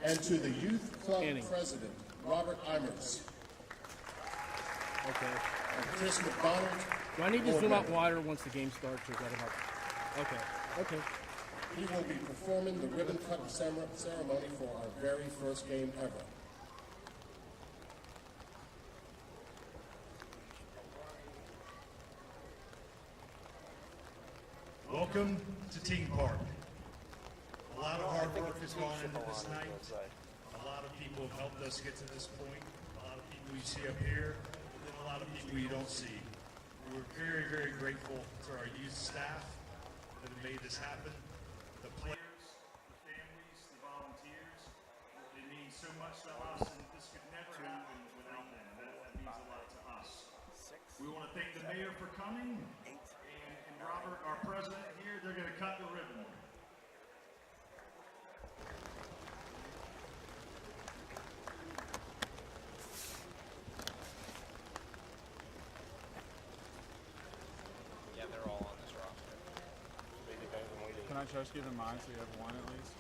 and to the Youth Club President, Robert Eimers. Okay. And Chris McDonald. Do I need to zoom out wider once the game starts, or is that enough? Okay. Okay. He will be performing the ribbon cut ceremony for our very first game ever. Welcome to Team Park. A lot of hard work has gone into this night. A lot of people have helped us get to this point. A lot of people you see up here, and a lot of people you don't see. We're very, very grateful to our youth staff that have made this happen. The players, the families, the volunteers. It means so much to us, and this could never happen without them. That means a lot to us. We want to thank the mayor for coming. And Robert, our president here, they're going to cut the ribbon. Yeah, they're all on this roster. Maybe better than we do. Can I just give them mine so you have one at least?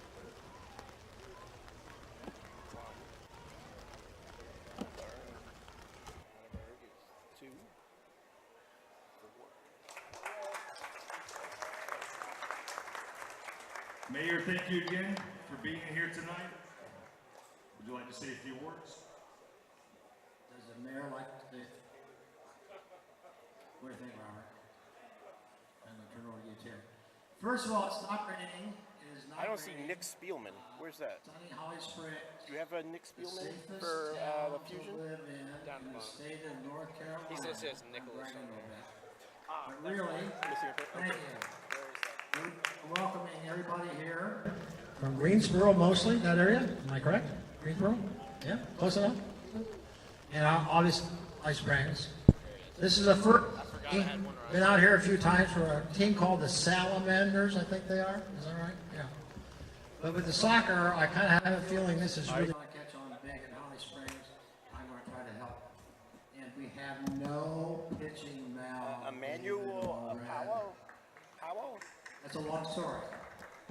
Mayor, thank you again for being here tonight. Would you like to say a few words? Does the mayor like to? What do you think, Robert? I'm going to turn over to you, Tim. First of all, it's not raining. It is not I don't see raining. Nick Spielman. Where's that? Sunny Holly Springs. Do you have a Nick Spielman Safest for town the Fusion? to live in Down the below. state of North Carolina. He says it's I'm Nicholas. bragging a little bit. Ah, But really, thank you. We're welcoming everybody here from Greensboro, mostly that area. Am I correct? Greensboro? Yeah, close enough. And obviously, High Springs. This is a first. Been out here a few times for a team called the Salamanders. I think they are. Is that right? Yeah. But with the soccer, I kind of have a feeling this is really going to catch on big at Holly Springs. I'm going to try to help. And we have no pitching now. Emmanuel Powell? That's a long story.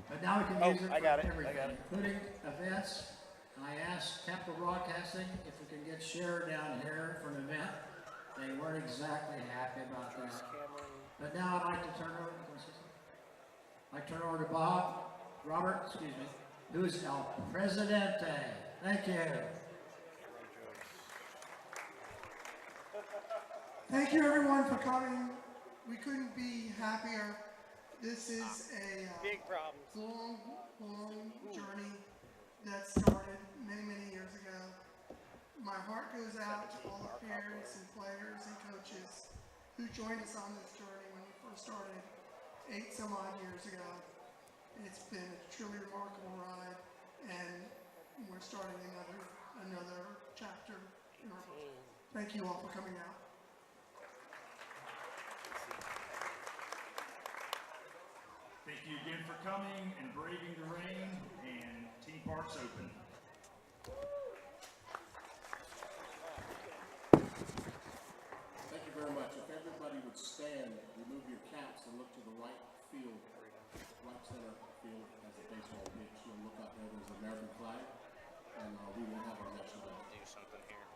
But now we can use it for everything, including events. And I asked Capital Broadcasting if we can get Cher down here for an event. They weren't exactly happy about that. But now I'd like to turn over to Bob, Robert, excuse me, who's El Presidente. Thank you. Thank you everyone for coming. We couldn't be happier. This is a big problem. long journey that started many years ago. My heart goes out to all the parents and players and coaches who joined us on this journey when we first started 8 some odd years ago. It's been a truly remarkable ride, and we're starting another chapter in our life. Thank you all for coming out. Thank you again for coming and braving the rain, and Team Park's open. Thank you very much. If everybody would stand, remove your caps and look to the right field, right center field as a baseball pitch. You'll look out there, there's the American flag, and we will have our national anthem. Do something here.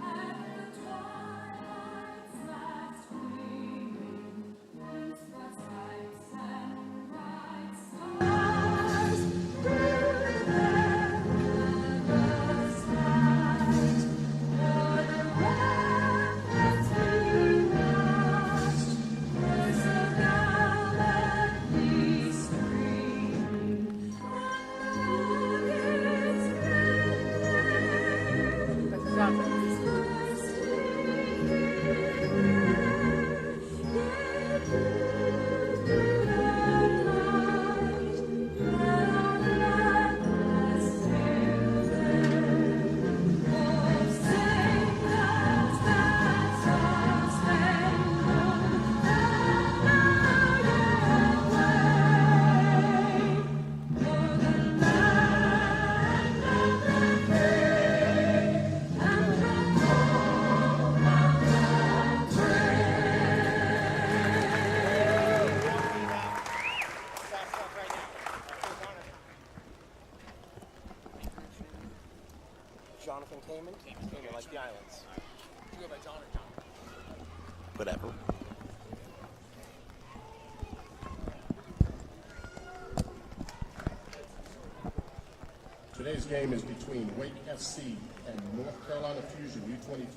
At the twilight's last Jonathan Kamen. Kamen, like the islands. You go by John or John? Whatever. Today's game is between Wake FC and North Carolina Fusion U23s.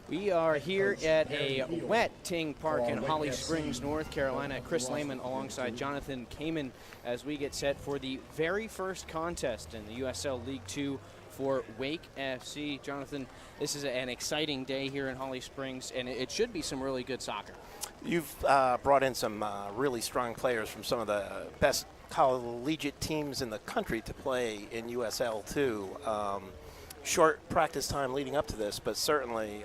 We are here at a wet Ting Park in Holly Springs, North Carolina. Chris Lehman alongside Jonathan Kamen as we get set for the very first contest in the USL League 2 for Wake FC. Jonathan, this is an exciting day here in Holly Springs, and it should be some really good soccer. You've brought in some really strong players from some of the best collegiate teams in the country to play in USL2. Short practice time leading up to this, but certainly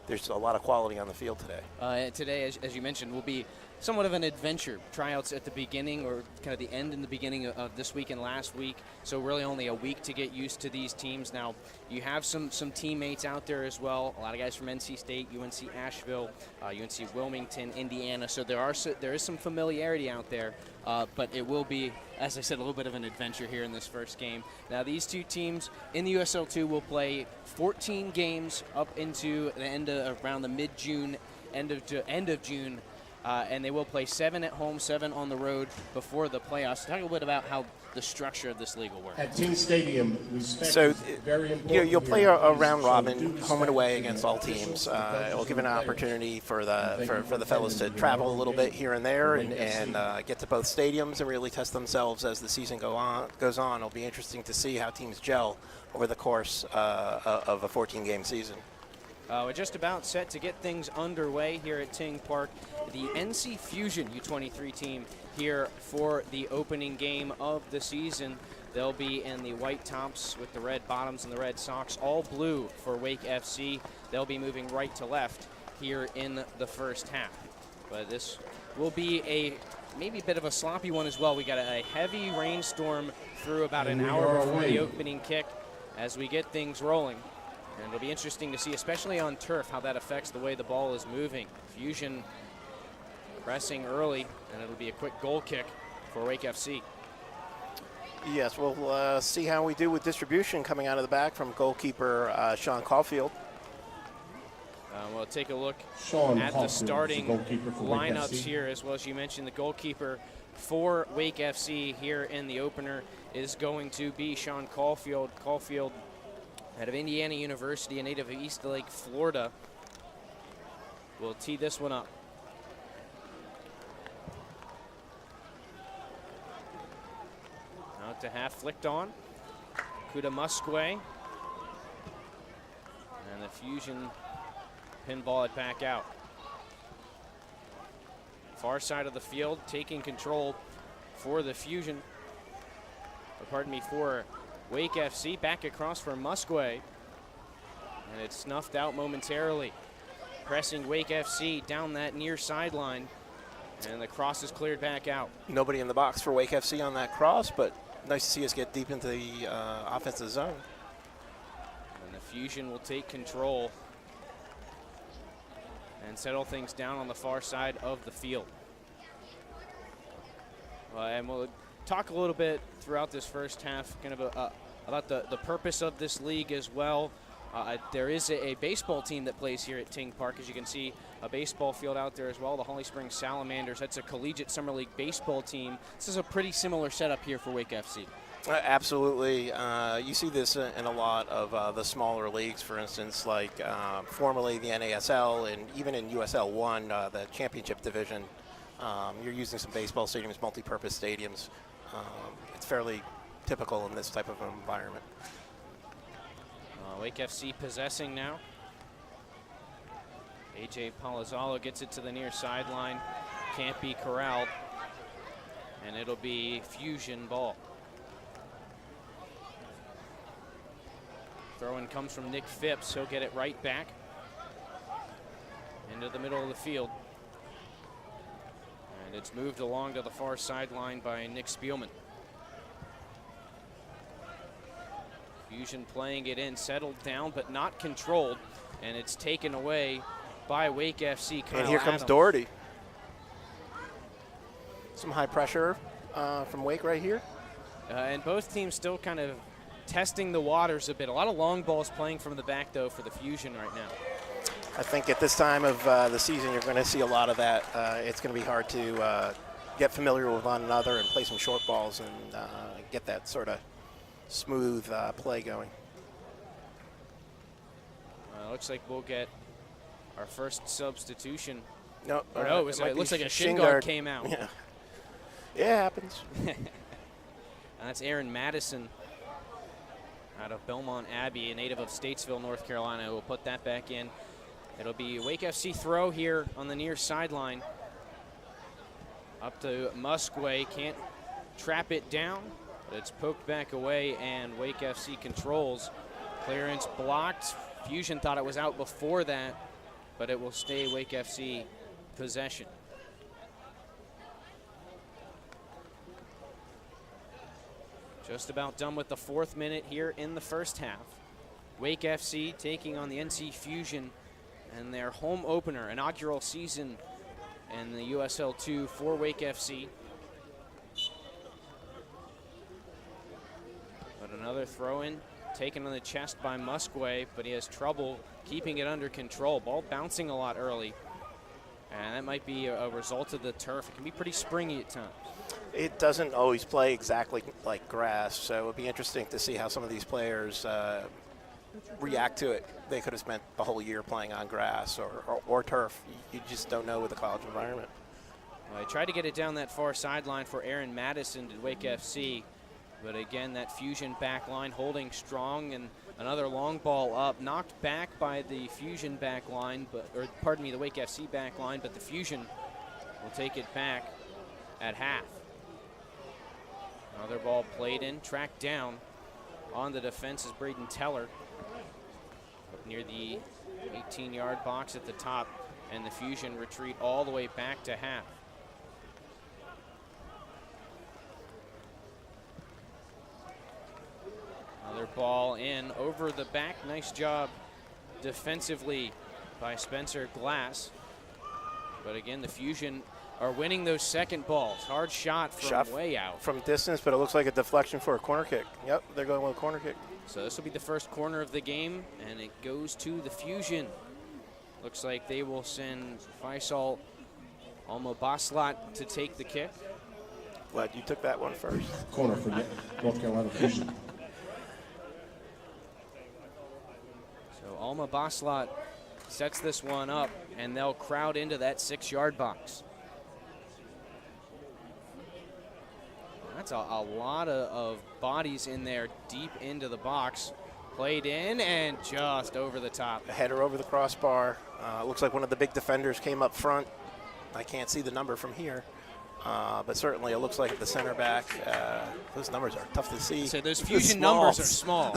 there's a lot of quality on the field today. Today, as you mentioned, will be somewhat of an adventure. Tryouts at the beginning, or kind of the end and the beginning of this week and last week, so really only a week to get used to these teams. Now, you have some teammates out there as well, a lot of guys from NC State, UNC Asheville, UNC Wilmington, Indiana, so there is some familiarity out there, but it will be, as I said, a little bit of an adventure here in this first game. Now, these two teams in the USL2 will play 14 games up into the end of around the mid-June, end of June, and they will play 7 at home, 7 on the road before the playoffs. Talk a little bit about how the structure of this league will work. At Team Stadium, respect So is very important. you'll play here. a round So robin, do home and away respect against the all teams. It will give an players. opportunity for the fellows to travel a little bit here and there and get to both stadiums and really test themselves as the season goes on. It'll be interesting to see how teams gel over the course of a 14-game season. We're just about set to get things underway here at Ting Park. The NC Fusion U23 team here for the opening game of the season. They'll be in the white tops with the red bottoms and the red socks, all blue for Wake FC. They'll be moving right to left here in the first half. But this will be maybe a bit of a sloppy one as well. We got a heavy rainstorm through about an hour before the opening kick as we get things rolling. And it'll be interesting to see, especially on turf, how that affects the way the ball is moving. Fusion pressing early, and it'll be a quick goal kick for Wake FC. Yes, we'll see how we do with distribution coming out of the back from goalkeeper Sean Caulfield. We'll take a look Sean at the Caulfield, starting the goalkeeper for Wake lineups FC. here, as well as you mentioned, the goalkeeper for Wake FC here in the opener is going to be Sean Caulfield. Caulfield out of Indiana University, a native of Eastlake, Florida. We'll tee this one up. Out to half, flicked on. Kuda Musque. And the Fusion pinball it back out. Far side of the field, taking control for the Fusion. Or pardon me, for Wake FC, back across for Musque, and it's snuffed out momentarily. Pressing Wake FC down that near sideline, and the cross is cleared back out. Nobody in the box for Wake FC on that cross, but nice to see us get deep into the offensive zone. And the Fusion will take control and settle things down on the far side of the field. And we'll talk a little bit throughout this first half kind of about the purpose of this league as well. There is a baseball team that plays here at Ting Park. As you can see, a baseball field out there as well, the Holly Springs Salamanders. That's a collegiate summer league baseball team. This is a pretty similar setup here for Wake FC. Absolutely. You see this in a lot of the smaller leagues, for instance, like formerly the NASL and even in USL1, the championship division. You're using some baseball stadiums, multi-purpose stadiums. It's fairly typical in this type of environment. Wake FC possessing now. AJ Palazzolo gets it to the near sideline. Can't be corralled. And it'll be Fusion ball. Throw-in comes from Nick Phipps. He'll get it right back into the middle of the field. And it's moved along to the far sideline by Nick Spielman. Fusion playing it in, settled down, but not controlled. And it's taken away by Wake FC. Kyle And here comes Adams. Doherty. Some high pressure from Wake right here. And both teams still kind of testing the waters a bit. A lot of long balls playing from the back, though, for the Fusion right now. I think at this time of the season, you're going to see a lot of that. It's going to be hard to get familiar with one another and play some short balls and get that sort of smooth play going. Looks like we'll get our first substitution. No, it looks like a shin guard came out. Yeah, it happens. That's Aaron Madison out of Belmont Abbey, a native of Statesville, North Carolina. We'll put that back in. It'll be Wake FC throw here on the near sideline. Up to Musquay, can't trap it down, but it's poked back away, and Wake FC controls. Clearance blocked. Fusion thought it was out before that, but it will stay Wake FC possession. Just about done with the 4th minute here in the first half. Wake FC taking on the NC Fusion and their home opener, inaugural season in the USL2 for Wake FC. But another throw-in taken on the chest by Musquay, but he has trouble keeping it under control. Ball bouncing a lot early, and that might be a result of the turf. It can be pretty springy at times. It doesn't always play exactly like grass, so it would be interesting to see how some of these players react to it. They could have spent the whole year playing on grass or turf. You just don't know with the college environment. Well, they tried to get it down that far sideline for Aaron Madison to Wake FC, but again, that Fusion back line holding strong, and another long ball up, knocked back by the Fusion back line, the Wake FC back line, but the Fusion will take it back at half. Another ball played in, tracked down on the defense is Braden Teller up near the 18-yard box at the top, and the Fusion retreat all the way back to half. Another ball in over the back. Nice job defensively by Spencer Glass. But again, the Fusion are winning those second balls. Hard shot from way out. From distance, but it looks like a deflection for a corner kick. Yep, they're going with a corner kick. So this will be the first corner of the game, and it goes to the Fusion. Looks like they will send Faisal Almabaslat to take the kick. Glad you took that one first. Corner for North Carolina Fusion. So Almabaslat sets this one up, and they'll crowd into that 6-yard box. That's a lot of bodies in there deep into the box. Played in and just over the top. A header over the crossbar. Looks like one of the big defenders came up front. I can't see the number from here, but certainly it looks like the center back. Those numbers are tough to see. So those Fusion numbers are small.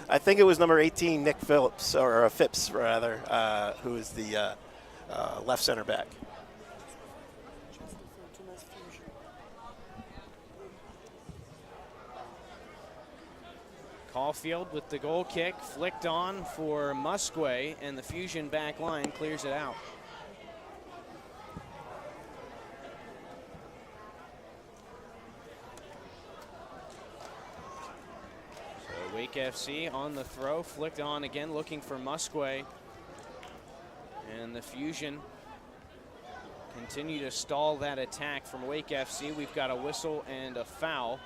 I think it was number 18, Nick Phillips, or Phipps rather, who is the left center back. Caulfield with the goal kick, flicked on for Musquay, and the Fusion back line clears it out. So Wake FC on the throw, flicked on again, looking for Musquay. And the Fusion continue to stall that attack from Wake FC. We've got a whistle and a foul,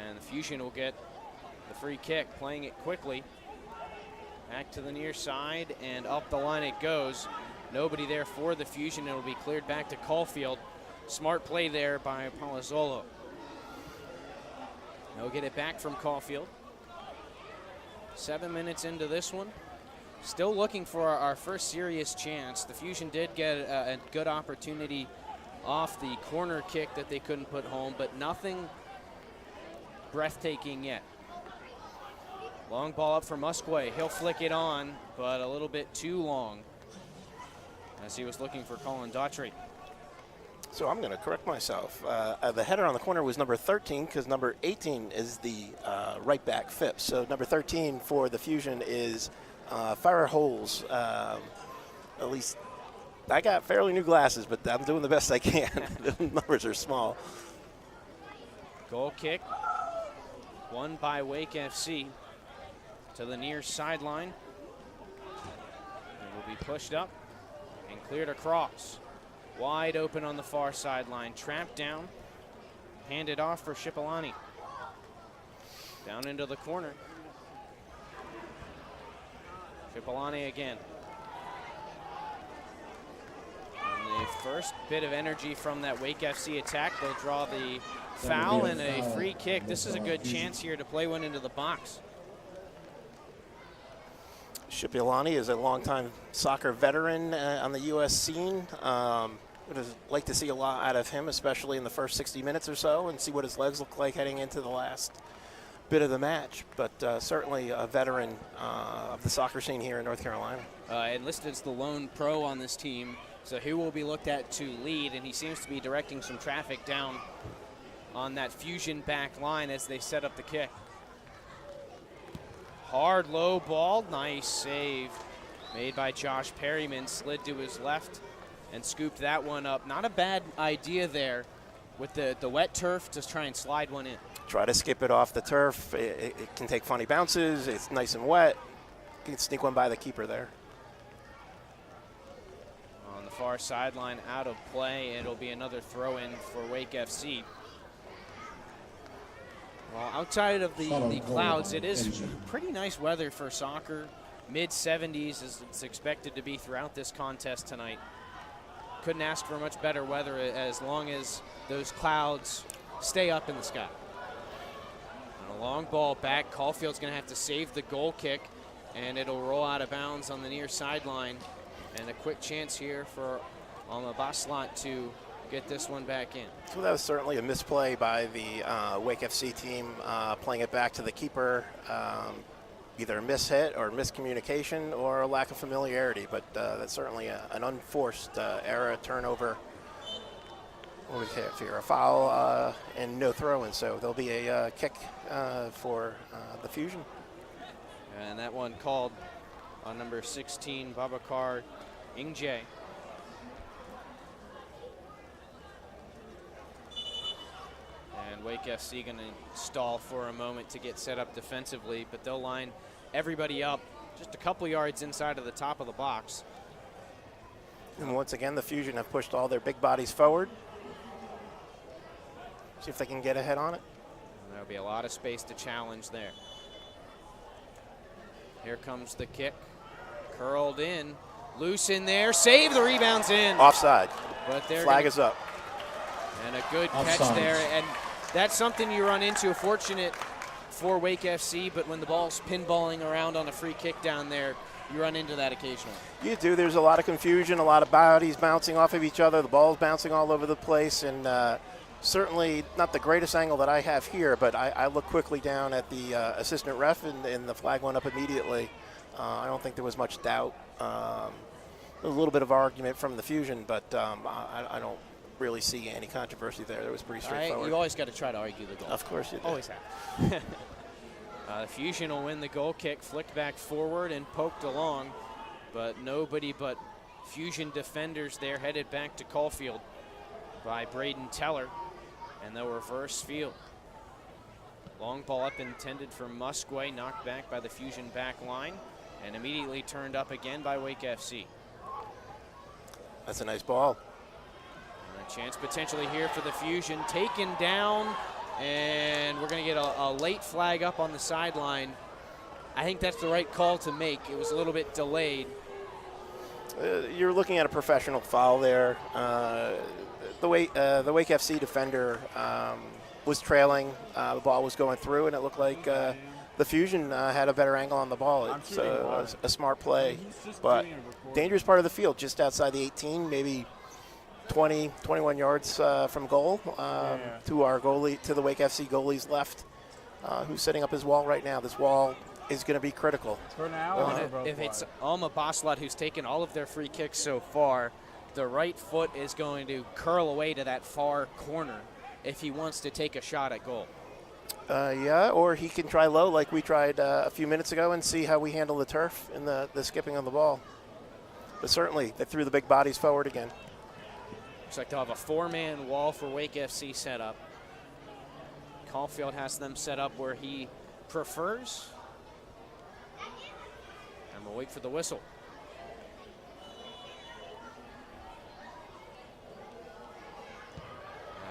and the Fusion will get the free kick, playing it quickly. Back to the near side and up the line it goes. Nobody there for the Fusion. It'll be cleared back to Caulfield. Smart play there by Palazzolo. They'll get it back from Caulfield. 7 minutes into this one. Still looking for our first serious chance. The Fusion did get a good opportunity off the corner kick that they couldn't put home, but nothing breathtaking yet. Long ball up for Musquay. He'll flick it on, but a little bit too long as he was looking for Colin Daughtry. So I'm going to correct myself. The header on the corner was number 13 because number 18 is the right back Phipps. So number 13 for the Fusion is Farrah Holes. At least I got fairly new glasses, but I'm doing the best I can. The numbers are small. Goal kick won by Wake FC to the near sideline. It will be pushed up and cleared across. Wide open on the far sideline, trapped down, handed off for Shipolani. Down into the corner. Shipolani again. And the first bit of energy from that Wake FC attack, they'll draw the foul and a free kick. This is a good chance here to play one into the box. Shipolani is a longtime soccer veteran on the U.S. scene. Would like to see a lot out of him, especially in the first 60 minutes or so, and see what his legs look like heading into the last bit of the match. But certainly a veteran of the soccer scene here in North Carolina. Enlisted as the lone pro on this team, so he will be looked at to lead, and he seems to be directing some traffic down on that Fusion back line as they set up the kick. Hard low ball, nice save made by Josh Perryman, slid to his left and scooped that one up. Not a bad idea there with the wet turf to try and slide one in. Try to skip it off the turf. It can take funny bounces. It's nice and wet. You can sneak one by the keeper there. On the far sideline, out of play. It'll be another throw-in for Wake FC. Well, outside of the clouds, it is pretty nice weather for soccer. Mid-70s as it's expected to be throughout this contest tonight. Couldn't ask for much better weather as long as those clouds stay up in the sky. And a long ball back. Caulfield's going to have to save the goal kick, and it'll roll out of bounds on the near sideline. And a quick chance here for Alma Baslat to get this one back in. So that was certainly a misplay by the Wake FC team, playing it back to the keeper. Either a mishit or miscommunication or a lack of familiarity, but that's certainly an unforced error, turnover. What we have here, a foul and no throw-in, so there'll be a kick for the Fusion. And that one called on number 16, Babakar Ingje. And Wake FC going to stall for a moment to get set up defensively, but they'll line everybody up just a couple yards inside of the top of the box. And once again, the Fusion have pushed all their big bodies forward. See if they can get ahead on it. And there'll be a lot of space to challenge there. Here comes the kick. Curled in, loose in there, save, the rebound's in. Offside. But flag is up. And a good catch there, and that's something you run into, fortunate for Wake FC, but when the ball's pinballing around on a free kick down there, you run into that occasionally. You do. There's a lot of confusion, a lot of bodies bouncing off of each other, the ball's bouncing all over the place, and certainly not the greatest angle that I have here, but I look quickly down at the assistant ref, and the flag went up immediately. I don't think there was much doubt. A little bit of argument from the Fusion, but I don't really see any controversy there. It was pretty straightforward. You always got to try to argue the goal. Of course you do. Always have. The Fusion will win the goal kick, flicked back forward and poked along, but nobody but Fusion defenders there, headed back to Caulfield by Braden Teller, and they'll reverse field. Long ball up intended for Musquay, knocked back by the Fusion back line, and immediately turned up again by Wake FC. That's a nice ball. A chance potentially here for the Fusion, taken down, and we're going to get a late flag up on the sideline. I think that's the right call to make. It was a little bit delayed. You're looking at a professional foul there. The Wake FC defender was trailing. The ball was going through, and it looked like the Fusion had a better angle on the ball. It's a smart play, but dangerous part of the field, just outside the 18, maybe 20, 21 yards from goal, to our goalie, to the Wake FC goalie's left, who's setting up his wall right now. This wall is going to be critical. For now, if it's Alma Baslat who's taken all of their free kicks so far, the right foot is going to curl away to that far corner if he wants to take a shot at goal. Yeah, or he can try low like we tried a few minutes ago and see how we handle the turf and the skipping on the ball. But certainly, they threw the big bodies forward again. Looks like they'll have a four-man wall for Wake FC set up. Caulfield has them set up where he prefers. And we'll wait for the whistle.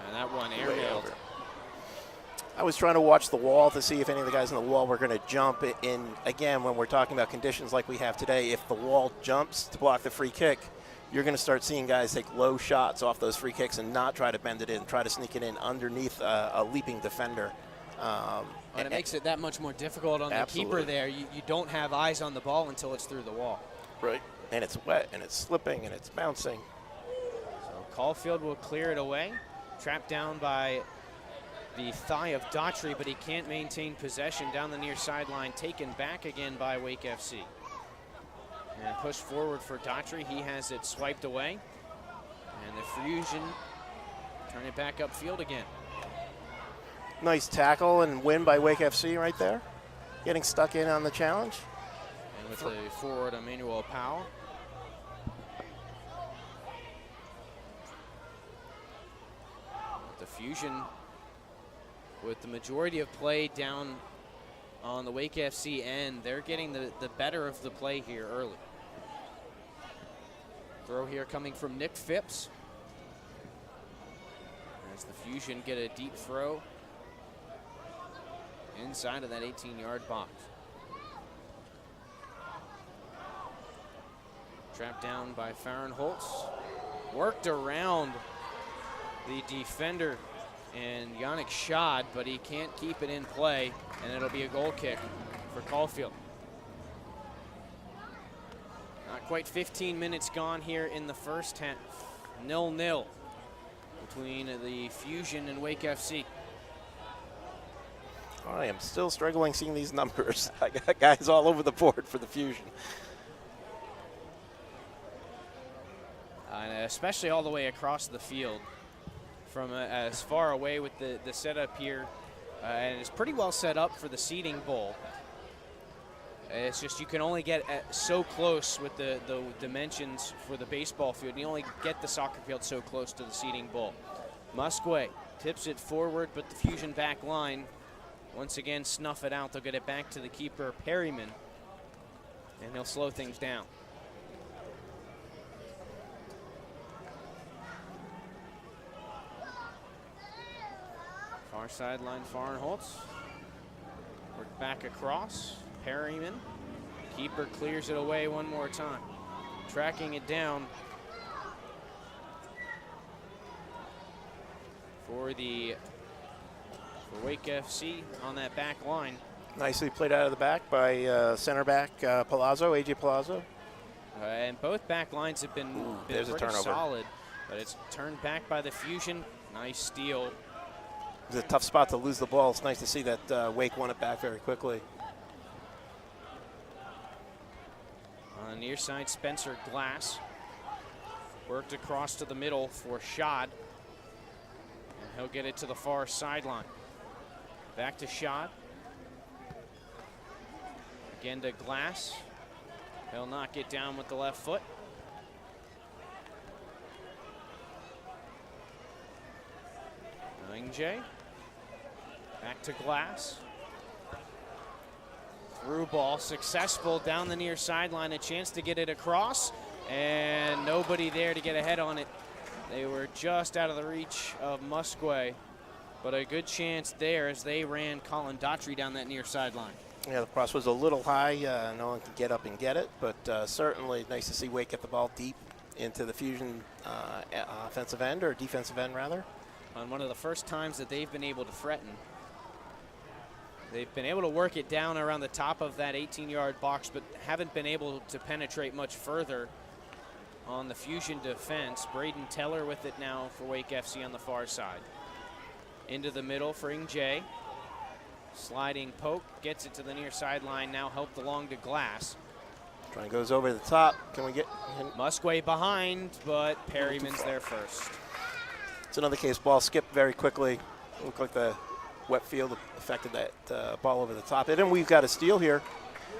And that one airmailed. I was trying to watch the wall to see if any of the guys on the wall were going to jump in. Again, when we're talking about conditions like we have today, if the wall jumps to block the free kick, you're going to start seeing guys take low shots off those free kicks and not try to bend it in, try to sneak it in underneath a leaping defender. And it makes it that much more difficult on the keeper there. You don't have eyes on the ball until it's through the wall. Right, and it's wet, and it's slipping, and it's bouncing. So Caulfield will clear it away. Trapped down by the thigh of Daughtry, but he can't maintain possession down the near sideline. Taken back again by Wake FC. And pushed forward for Daughtry. He has it swiped away. And the Fusion turn it back upfield again. Nice tackle and win by Wake FC right there. Getting stuck in on the challenge. And with the forward, Emmanuel Powell. The Fusion, with the majority of play down on the Wake FC end, they're getting the better of the play here early. Throw here coming from Nick Phipps. As the Fusion get a deep throw inside of that 18-yard box. Trapped down by Farron Holtz. Worked around the defender and Yannick Schad, but he can't keep it in play, and it'll be a goal kick for Caulfield. Not quite 15 minutes gone here in the first half. 0-0 between the Fusion and Wake FC. I am still struggling seeing these numbers. I got guys all over the board for the Fusion. And especially all the way across the field from as far away with the setup here. And it's pretty well set up for the seating bowl. It's just you can only get so close with the dimensions for the baseball field. You only get the soccer field so close to the seating bowl. Musquet tips it forward, but the Fusion back line once again snuff it out. They'll get it back to the keeper, Perryman, and he'll slow things down. Far sideline, Farnholtz. Work back across. Perryman. Keeper clears it away one more time. Tracking it down for Wake FC on that back line. Nicely played out of the back by center back Palazzo, AJ Palazzo. And both back lines have been there's a pretty turnover. solid, but it's turned back by the Fusion. Nice steal. It's a tough spot to lose the ball. It's nice to see that Wake won it back very quickly. On the near side, Spencer Glass worked across to the middle for Schad. And he'll get it to the far sideline. Back to Schad. Again to Glass. He'll knock it down with the left foot. Ingje. Back to Glass. Through ball, successful down the near sideline, a chance to get it across, and nobody there to get ahead on it. They were just out of the reach of Musquet, but a good chance there as they ran Colin Daughtry down that near sideline. Yeah, the cross was a little high. No one could get up and get it, but certainly nice to see Wake get the ball deep into the Fusion offensive end, or defensive end rather. On one of the first times that they've been able to threaten. They've been able to work it down around the top of that 18-yard box, but haven't been able to penetrate much further on the Fusion defense. Braden Teller with it now for Wake FC on the far side. Into the middle for Ingje. Sliding poke, gets it to the near sideline, now helped along to Glass. Trying goes over the top. Can we get Musquet behind, but Perryman's there first. It's another case, ball skipped very quickly. Looked like the wet field affected that ball over the top. And then we've got a steal here.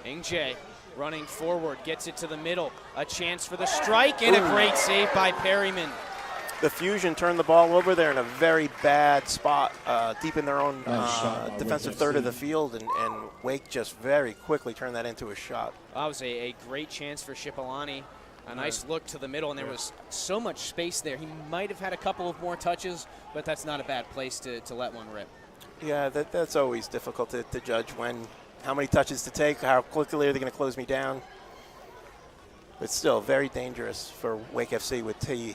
Ingje running forward, gets it to the middle. A chance for the strike, and a great save by Perryman. The Fusion turned the ball over there in a very bad spot, deep in their own Nice shot by defensive WFC. third of the field, and Wake just very quickly turned that into a shot. That was a great chance for Cipollani. A nice look to the middle, and there was so much space there. He might have had a couple of more touches, but that's not a bad place to let one rip. Yeah, that's always difficult to judge how many touches to take, how quickly are they going to close me down. But still very dangerous for Wake FC with T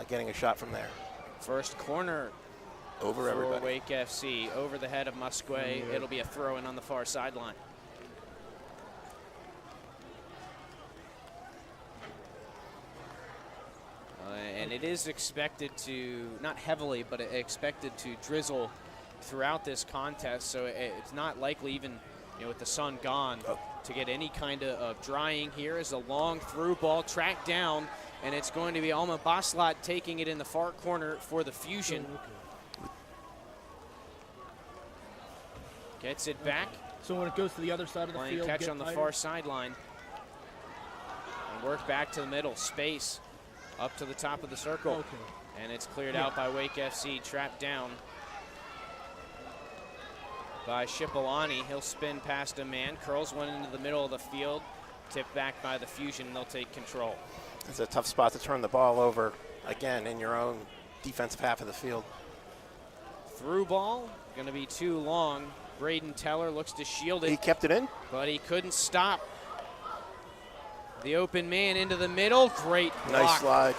getting a shot from there. First corner Over for everybody. Wake FC, over the head of Musquet. It'll be a throw-in on the far sideline. And it is expected to, not heavily, but expected to drizzle throughout this contest. So it's not likely, even with the sun gone, to get any kind of drying here. Is a long through ball tracked down, and it's going to be Alma Baslat taking it in the far corner for the Fusion. Gets it back. So when it goes to the other side of the Playing field, catch get on the tighter. far sideline. And work back to the middle. Space up to the top of the circle. Okay. And it's cleared out by Wake FC. Trapped down by Cipollani. He'll spin past a man. Curls one into the middle of the field. Tipped back by the Fusion, and they'll take control. It's a tough spot to turn the ball over, again, in your own defensive half of the field. Through ball. Going to be too long. Braden Teller looks to shield it. He kept it in. But he couldn't stop. The open man into the middle. Great block. Nice slide.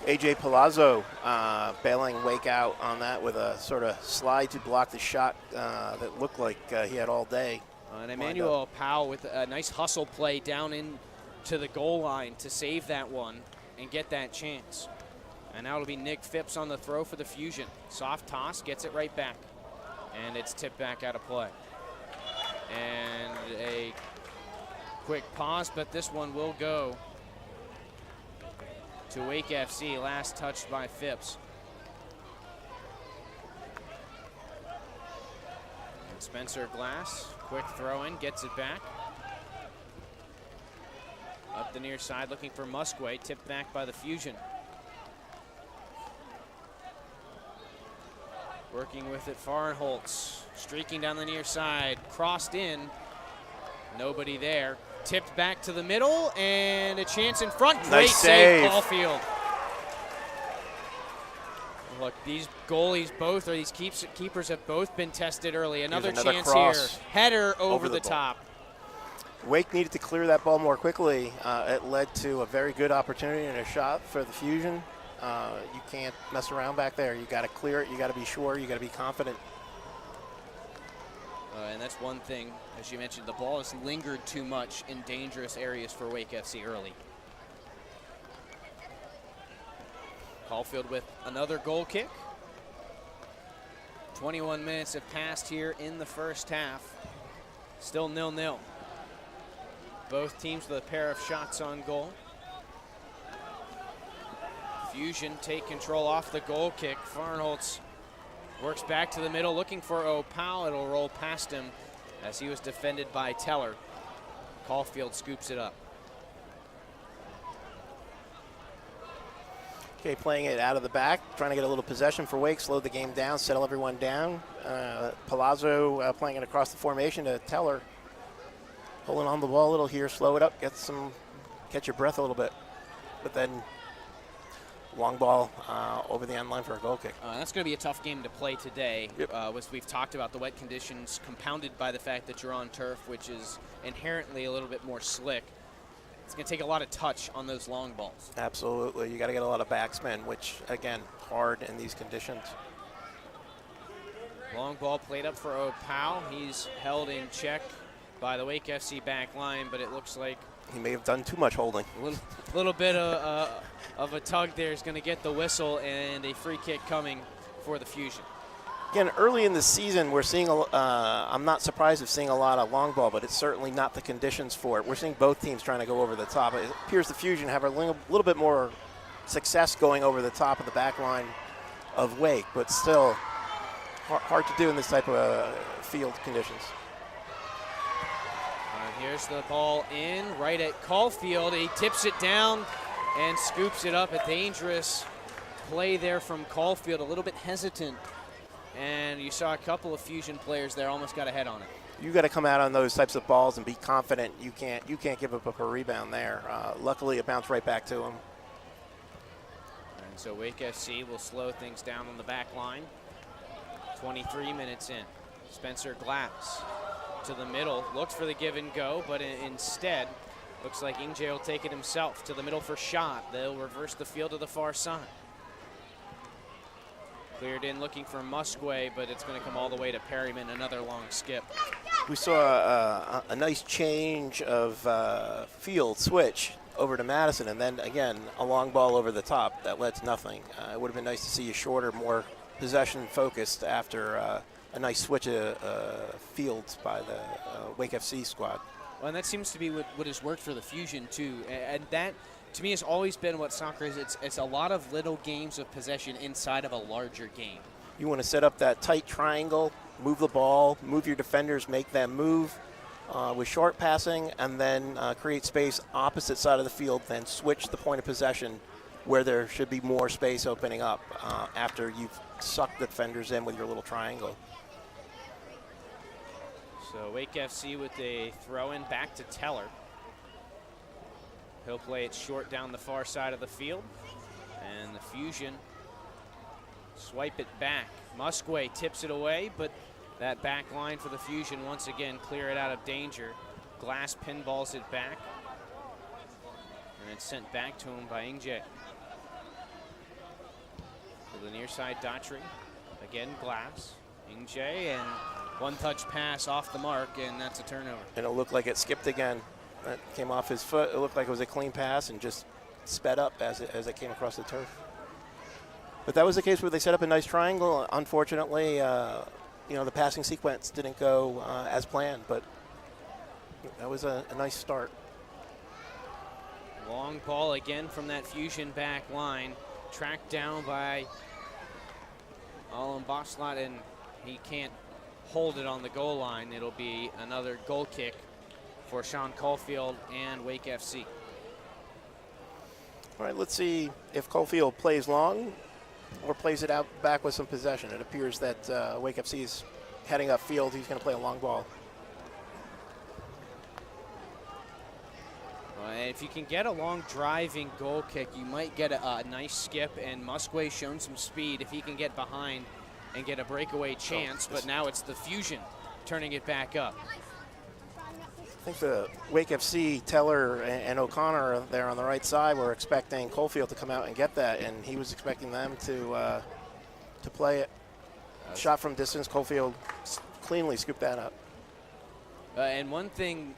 AJ Palazzo bailing Wake out on that with a sort of slide to block the shot that looked like he had all day. And Emmanuel Powell with a nice hustle play down into the goal line to save that one and get that chance. And now it'll be Nick Phipps on the throw for the Fusion. Soft toss, gets it right back. And it's tipped back out of play. And a quick pause, but this one will go to Wake FC, last touched by Phipps. And Spencer Glass, quick throw in, gets it back. Up the near side, looking for Musquet, tipped back by the Fusion. Working with it, Farnholtz, streaking down the near side, crossed in, nobody there. Tipped back to the middle, and a chance in front. Great Nice save, save. Caulfield. Look, these goalies both, or these keepers have both been tested early. Another another chance cross. here. Header over the ball. top. Wake needed to clear that ball more quickly. It led to a very good opportunity and a shot for the Fusion. You can't mess around back there. You got to clear it. You got to be sure. You got to be confident. And that's one thing, as you mentioned, the ball has lingered too much in dangerous areas for Wake FC early. Caulfield with another goal kick. 21 minutes have passed here in the first half. Still 0-0. Both teams with a pair of shots on goal. Fusion take control off the goal kick. Farnholtz works back to the middle, looking for Opal. It'll roll past him as he was defended by Teller. Caulfield scoops it up. Okay, playing it out of the back, trying to get a little possession for Wake, slow the game down, settle everyone down. Palazzo playing it across the formation to Teller. Pulling on the ball a little here, slow it up, catch your breath a little bit. But then long ball over the end line for a goal kick. That's going to be a tough game to play today. Yep. As we've talked about, the wet conditions compounded by the fact that you're on turf, which is inherently a little bit more slick. It's going to take a lot of touch on those long balls. Absolutely. You got to get a lot of backspin, which, again, hard in these conditions. Long ball played up for Opal. He's held in check by the Wake FC back line, but it looks like He may have done too much holding. a little bit of a tug there is going to get the whistle, and a free kick coming for the Fusion. Again, early in the season, we're seeing, I'm not surprised of seeing a lot of long ball, but it's certainly not the conditions for it. We're seeing both teams trying to go over the top. It appears the Fusion have a little bit more success going over the top of the back line of Wake, but still hard to do in this type of field conditions. Here's the ball in, right at Caulfield. He tips it down, and scoops it up. A dangerous play there from Caulfield, a little bit hesitant. And you saw a couple of Fusion players there almost got a head on it. You got to come out on those types of balls and be confident. You can't give up a rebound there. Luckily, it bounced right back to him. And so Wake FC will slow things down on the back line. 23 minutes in. Spencer Glass to the middle, looks for the give and go, but instead looks like Ingje will take it himself to the middle for shot. They'll reverse the field to the far side. Cleared in looking for Musquay, but it's going to come all the way to Perryman, another long skip. We saw a nice change of field switch over to Madison, and then again a long ball over the top that led to nothing. It would have been nice to see a shorter, more possession focused after a nice switch of fields by the Wake FC squad. Well, and that seems to be what has worked for the Fusion too, and that to me has always been what soccer is. It's a lot of little games of possession inside of a larger game. You want to set up that tight triangle, move the ball, move your defenders, make them move with short passing, and then create space opposite side of the field, then switch the point of possession where there should be more space opening up after you've sucked the defenders in with your little triangle. So Wake FC with a throw-in back to Teller. He'll play it short down the far side of the field. And the Fusion swipe it back. Musquay tips it away, but that back line for the Fusion once again clear it out of danger. Glass pinballs it back. And it's sent back to him by Ingje. To the near side, Daughtry. Again, Glass. Ingje, and one-touch pass off the mark, and that's a turnover. And it looked like it skipped again. That came off his foot. It looked like it was a clean pass and just sped up as it came across the turf. But that was the case where they set up a nice triangle. Unfortunately, the passing sequence didn't go as planned, but that was a nice start. Long ball again from that Fusion back line, tracked down by Alan Boslot, and he can't hold it on the goal line. It'll be another goal kick for Sean Caulfield and Wake FC. All right, let's see if Caulfield plays long or plays it out back with some possession. It appears that Wake FC is heading upfield. He's going to play a long ball. If you can get a long driving goal kick, you might get a nice skip, and Musquay's shown some speed if he can get behind and get a breakaway chance, but now it's the Fusion turning it back up. I think the Wake FC, Teller and O'Connor there on the right side were expecting Caulfield to come out and get that, and he was expecting them to play it. Shot from distance, Caulfield cleanly scooped that up. And one thing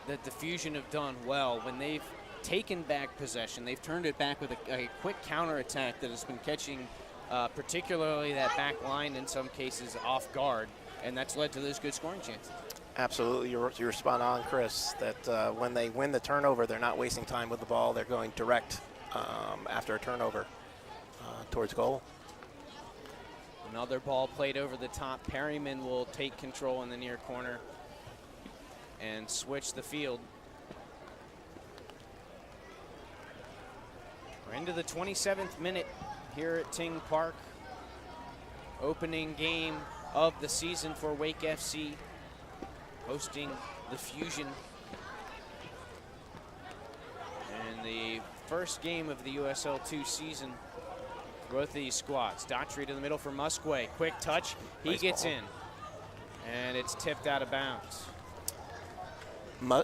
that the Fusion have done well, when they've taken back possession, they've turned it back with a quick counterattack that has been catching particularly that back line in some cases off guard, and that's led to those good scoring chances. Absolutely, you're spot on, Chris, that when they win the turnover, they're not wasting time with the ball. They're going direct after a turnover towards goal. Another ball played over the top. Perryman will take control in the near corner and switch the field. We're into the 27th minute here at Ting Park. Opening game of the season for Wake FC, hosting the Fusion. And the first game of the USL2 season for both of these squads. Daughtry to the middle for Musquay. Quick touch, he Nice gets ball. in. And it's tipped out of bounds.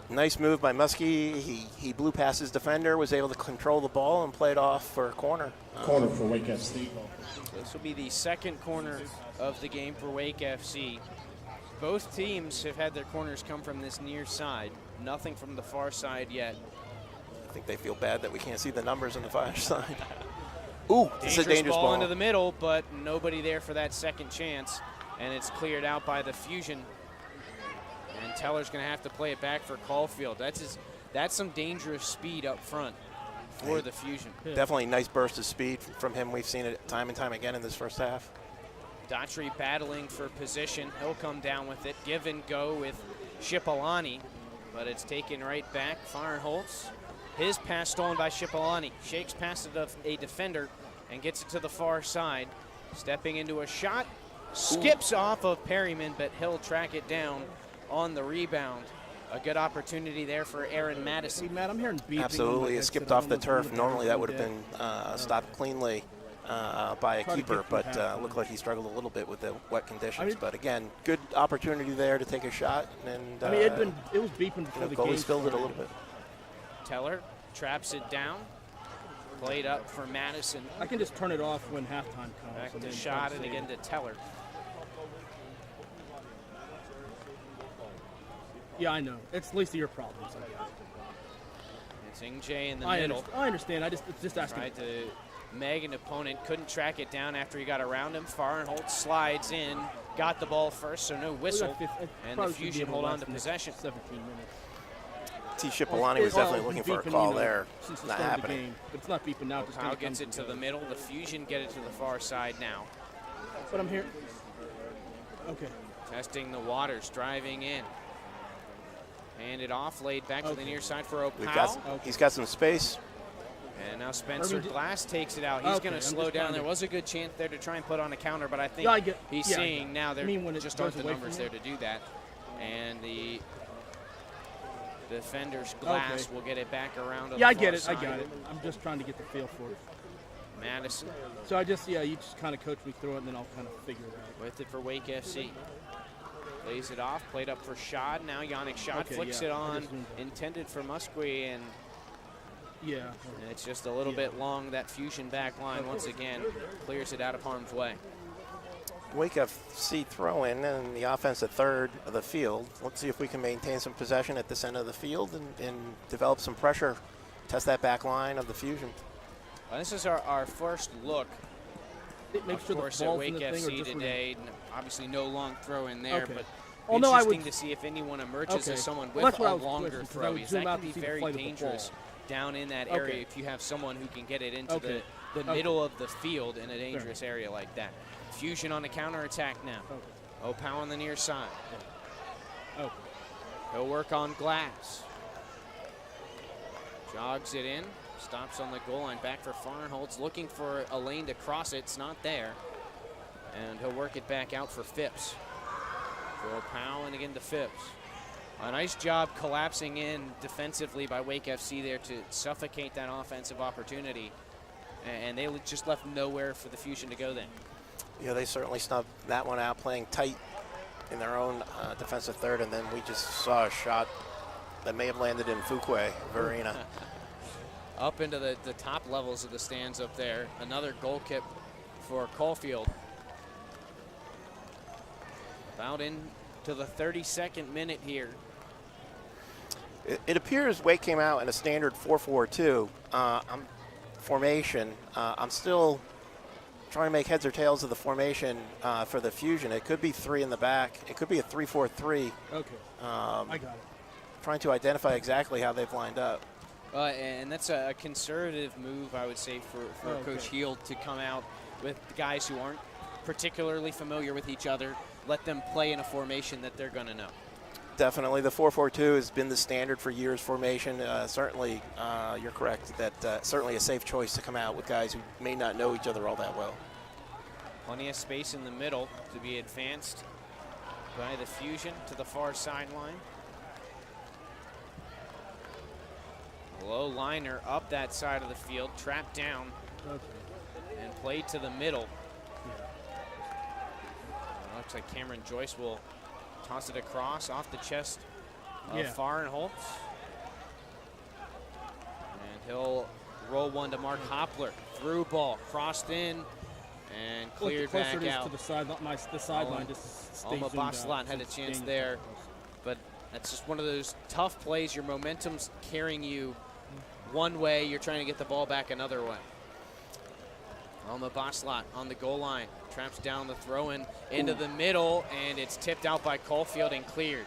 Nice move by Muskie. He blew past his defender, was able to control the ball and play it off for a corner. Corner for Wake FC. So this will be the second corner of the game for Wake FC. Both teams have had their corners come from this near side. Nothing from the far side yet. I think they feel bad that we can't see the numbers on the far side. Ooh, this is a dangerous ball ball. into the middle, but nobody there for that second chance. And it's cleared out by the Fusion. And Teller's going to have to play it back for Caulfield. That's some dangerous speed up front for the Fusion. Definitely a nice burst of speed from him. We've seen it time and time again in this first half. Daughtry battling for position. He'll come down with it. Give and go with Shipalani, but it's taken right back. Farnholtz His pass stolen by Cipollani. Shakes past it of a defender and gets it to the far side. Stepping into a shot. Skips off of Perryman, but he'll track it down on the rebound. A good opportunity there for Aaron Madison. Hey, Matt, I'm hearing beeping. Absolutely, it skipped off the turf. Normally that would have been stopped cleanly by a keeper, but looked like he struggled a little bit with the wet conditions. But again, good opportunity there to take a shot. And it was beeping before the game goalie spilled it a little bit. Teller traps it down. Played up for Madison. I can just turn it off when halftime comes. Back to shot and again to Teller. Yeah, I know. It's least of your problems, I guess. It's Ingje in the middle. I understand. It's just asking. Tried to meg an opponent, couldn't track it down after he got around him. Farnholt slides in, got the ball first, so no whistle. And the Fusion hold on to possession. 17 minutes. T. Cipollani was definitely looking for a call there. Since the not start happening. of the game, but it's not beeping now. Powell gets it to the middle. The Fusion get it to the far side now. But I'm here. Okay. Testing the waters, driving in. Handed off, laid back to the near side for O'Powell. He's got some space. And now Spencer Glass takes it out. He's going to slow down. There was a good chance there to try and put on a counter, but I think he's seeing now there just aren't the numbers there to do that. And the defender's Glass will get it back around. Yeah, I get it. I got it. I'm just trying to get the feel for it. Madison. So you just kind of coach me through it, and then I'll kind of figure it out. With it for Wake FC. Lays it off, played up for Schad. Now Yannick Schad flicks it on, intended for Muskie, and it's just a little bit long. That Fusion back line once again clears it out of harm's way. Wake FC throw in and the offense at third of the field. Let's see if we can maintain some possession at this end of the field and develop some pressure, test that back line of the Fusion. Well, this is our first look. Of course, at Wake FC today, obviously no long throw in there, but Although interesting to see if anyone emerges as someone with a longer throw. That can be very dangerous down in that area if you have someone who can get it into the middle of the field in a dangerous area like that. Fusion on the counterattack now. O'Powell on the near side. He'll work on Glass. Jogs it in. Stops on the goal line, back for Farnholtz, looking for a lane to cross it. It's not there. And he'll work it back out for Phipps. For O'Powell and again to Phipps. A nice job collapsing in defensively by Wake FC there to suffocate that offensive opportunity. And they just left nowhere for the Fusion to go then. Yeah, they certainly snubbed that one out, playing tight in their own defensive third, and then we just saw a shot that may have landed in Fuquay, Verena. Up into the top levels of the stands up there. Another goal kick for Caulfield. About into the 32nd minute here. It appears Wake came out in a standard 4-4-2 formation. I'm still trying to make heads or tails of the formation for the Fusion. It could be three in the back. It could be a 3-4-3. Okay, I got it. Trying to identify exactly how they've lined up. And that's a conservative move, I would say, for Coach Heald to come out with the guys who aren't particularly familiar with each other, let them play in a formation that they're going to know. Definitely. The 4-4-2 has been the standard for years formation. Certainly, you're correct that certainly a safe choice to come out with guys who may not know each other all that well. Plenty of space in the middle to be advanced by the Fusion to the far sideline. Low liner up that side of the field, trapped down and played to the middle. Looks like Cameron Joyce will toss it across off the chest of Farnholtz. And he'll roll one to Mark Hopler. Through ball, crossed in and cleared back out. To the sideline just stays Alma Boslat had a chance there, but that's just one of those tough plays. Your momentum's carrying you one way, you're trying to get the ball back another way. Alma Boslat on the goal line, traps down the throw-in into the middle, and it's tipped out by Caulfield and cleared.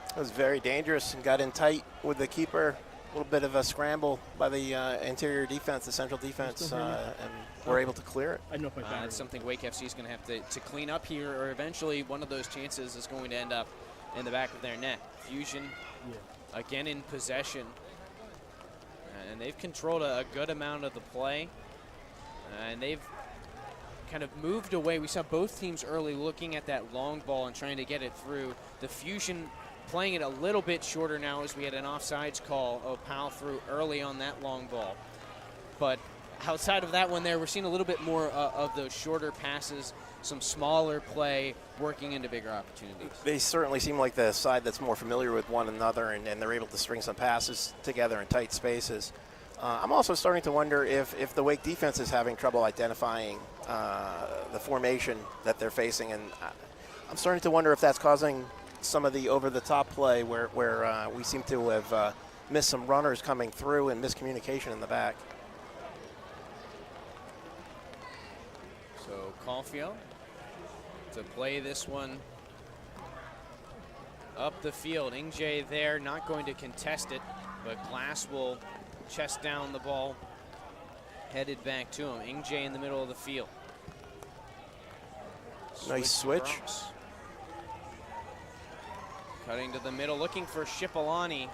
It was very dangerous and got in tight with the keeper. A little bit of a scramble by the interior defense, the central defense, and we're able to clear it. I know that's something Wake FC is going to have to clean up here, or eventually one of those chances is going to end up in the back of their net. Fusion again in possession. And they've controlled a good amount of the play. And they've kind of moved away. We saw both teams early looking at that long ball and trying to get it through. The Fusion playing it a little bit shorter now as we had an offsides call. Powell threw early on that long ball. But outside of that one there, we're seeing a little bit more of those shorter passes, some smaller play, working into bigger opportunities. They certainly seem like the side that's more familiar with one another, and they're able to string some passes together in tight spaces. I'm also starting to wonder if the Wake defense is having trouble identifying the formation that they're facing, and I'm starting to wonder if that's causing some of the over-the-top play where we seem to have missed some runners coming through and miscommunication in the back. So Caulfield to play this one up the field. Ingje there, not going to contest it, but Glass will chest down the ball, headed back to him. Ingje in the middle of the field. Nice switch. Across. Cutting to the middle, looking for Shipolani.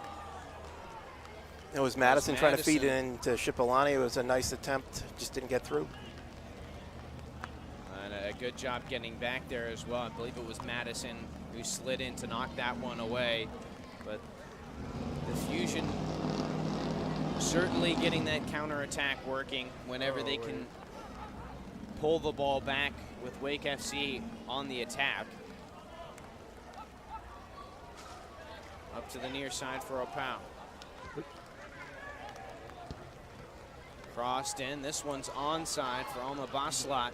It was Madison trying to feed it into Shipolani. It was a nice attempt, just didn't get through. And a good job getting back there as well. I believe it was Madison who slid in to knock that one away. But the Fusion certainly getting that counterattack working whenever they can pull the ball back with Wake FC on the attack. Up to the near side for Opao. Crossed in. This one's onside for Alma Baslat,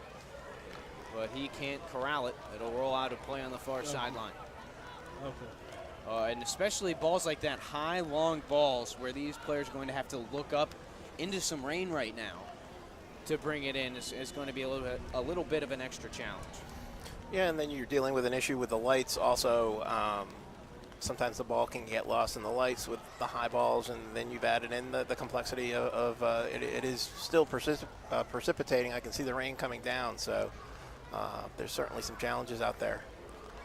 but he can't corral it. It'll roll out of play on the far sideline. And especially balls like that, high, long balls where these players are going to have to look up into some rain right now to bring it in is going to be a little bit of an extra challenge. Yeah, and then you're dealing with an issue with the lights also. Sometimes the ball can get lost in the lights with the high balls, and then you've added in the complexity of it is still precipitating. I can see the rain coming down, so there's certainly some challenges out there.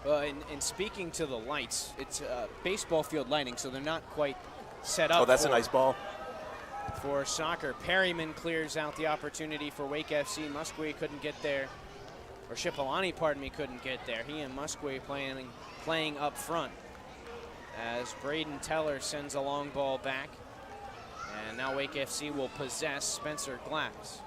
And speaking to the lights, it's baseball field lighting, so they're not quite set up. Oh, that's a nice ball. For soccer. Perryman clears out the opportunity for Wake FC. Musquet couldn't get there, or Shipolani, pardon me, couldn't get there. He and Musquet playing up front as Braden Teller sends a long ball back. And now Wake FC will possess Spencer Glass.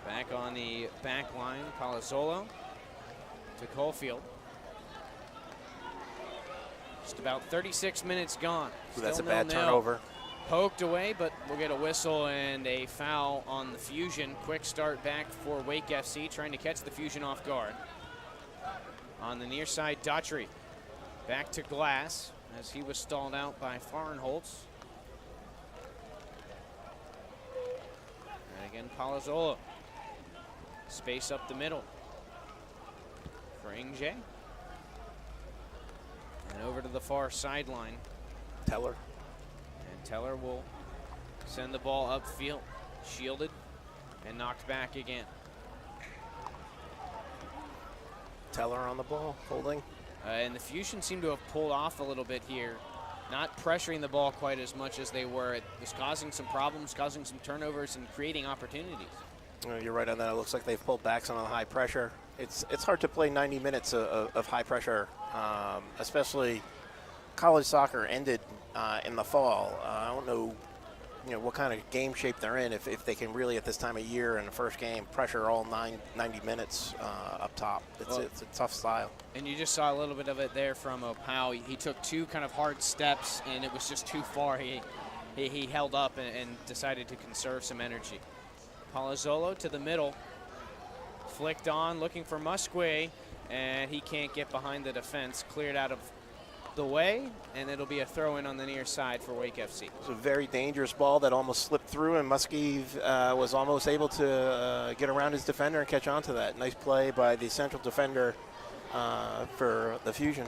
Back on the back line, Palazzolo to Caulfield. Just about 36 minutes gone. Ooh, that's a Still bad 0-0. turnover. Poked away, but we'll get a whistle and a foul on the Fusion. Quick start back for Wake FC, trying to catch the Fusion off guard. On the near side, Daughtry back to Glass as he was stalled out by Farnholtz. And again, Palazzolo. Space up the middle for Ingje. And over to the far sideline. Teller. And Teller will send the ball upfield. Shielded and knocked back again. Teller on the ball, holding. And the Fusion seem to have pulled off a little bit here. Not pressuring the ball quite as much as they were. It was causing some problems, causing some turnovers, and creating opportunities. You're right on that. It looks like they've pulled back some of the high pressure. It's hard to play 90 minutes of high pressure, especially college soccer ended in the fall. I don't know, what kind of game shape they're in if they can really at this time of year in the first game pressure all 90 minutes up top. It's a tough style. And you just saw a little bit of it there from Opao. He took two kind of hard steps, and it was just too far. He held up and decided to conserve some energy. Palazzolo to the middle, flicked on, looking for Musquet, and he can't get behind the defense. Cleared out of the way, and it'll be a throw-in on the near side for Wake FC. It's a very dangerous ball that almost slipped through, and Muskie was almost able to get around his defender and catch on to that. Nice play by the central defender for the Fusion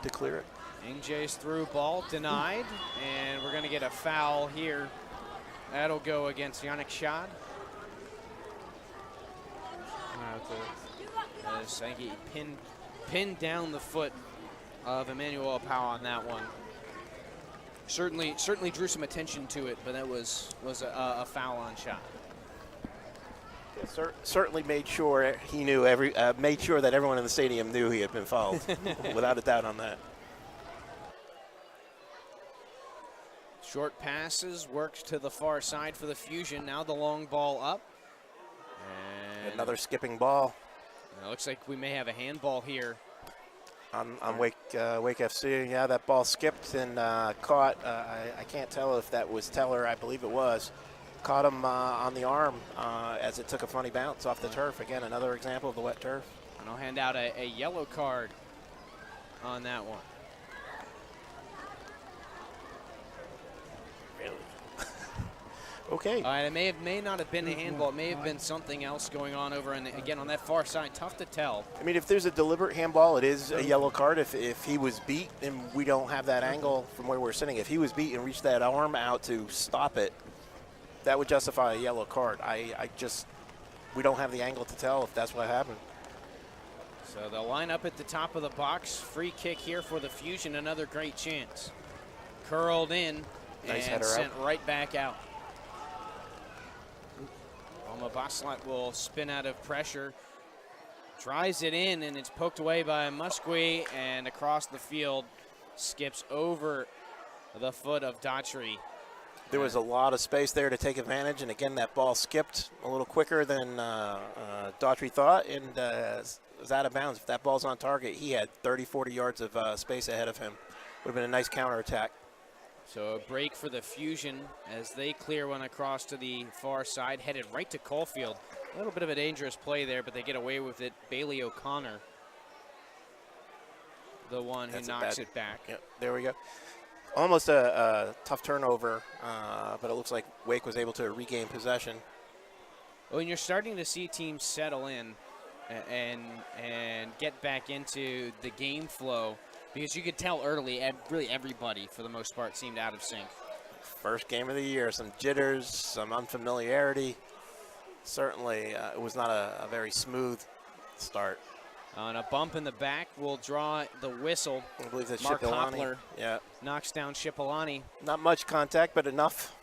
to clear it. Ingje's through ball denied, and we're going to get a foul here. That'll go against Yannick Schad. That's it. As I think he pinned down the foot of Emmanuel Opao on that one. Certainly drew some attention to it, but that was a foul on shot. Yeah, certainly made sure he knew made sure that everyone in the stadium knew he had been fouled, without a doubt on that. Short passes worked to the far side for the Fusion. Now the long ball up. And Another skipping ball. it looks like we may have a handball here. On Wake FC. Yeah, that ball skipped and caught. I can't tell if that was Teller. I believe it was. Caught him on the arm as it took a funny bounce off the turf. Again, another example of the wet turf. And I'll hand out a yellow card on that one. Really? Okay. It may not have been a handball. It may have been something else going on over, and again, on that far side, tough to tell. I mean, if there's a deliberate handball, it is a yellow card. If he was beat, and we don't have that angle from where we're sitting, if he was beat and reached that arm out to stop it, that would justify a yellow card. We don't have the angle to tell if that's what happened. So they'll line up at the top of the box. Free kick here for the Fusion. Another great chance. Curled in Nice and header sent out. right back out. Alma Baslat will spin out of pressure. Tries it in, and it's poked away by Musqui, and across the field skips over the foot of Daughtry. There was a lot of space there to take advantage, and again, that ball skipped a little quicker than Daughtry thought, and was out of bounds. If that ball's on target, he had 30, 40 yards of space ahead of him. Would have been a nice counterattack. So a break for the Fusion as they clear one across to the far side, headed right to Caulfield. A little bit of a dangerous play there, but they get away with it. Bailey O'Connor, the one who knocks it back. Yep, there we go. Almost a tough turnover, but it looks like Wake was able to regain possession. Well, and you're starting to see teams settle in and get back into the game flow, because you could tell early, really everybody, for the most part, seemed out of sync. First game of the year, some jitters, some unfamiliarity. Certainly, it was not a very smooth start. On a bump in the back will draw the whistle. I believe that's Mark Shipilani. Hopler knocks down Shipilani. Not much contact, but enough.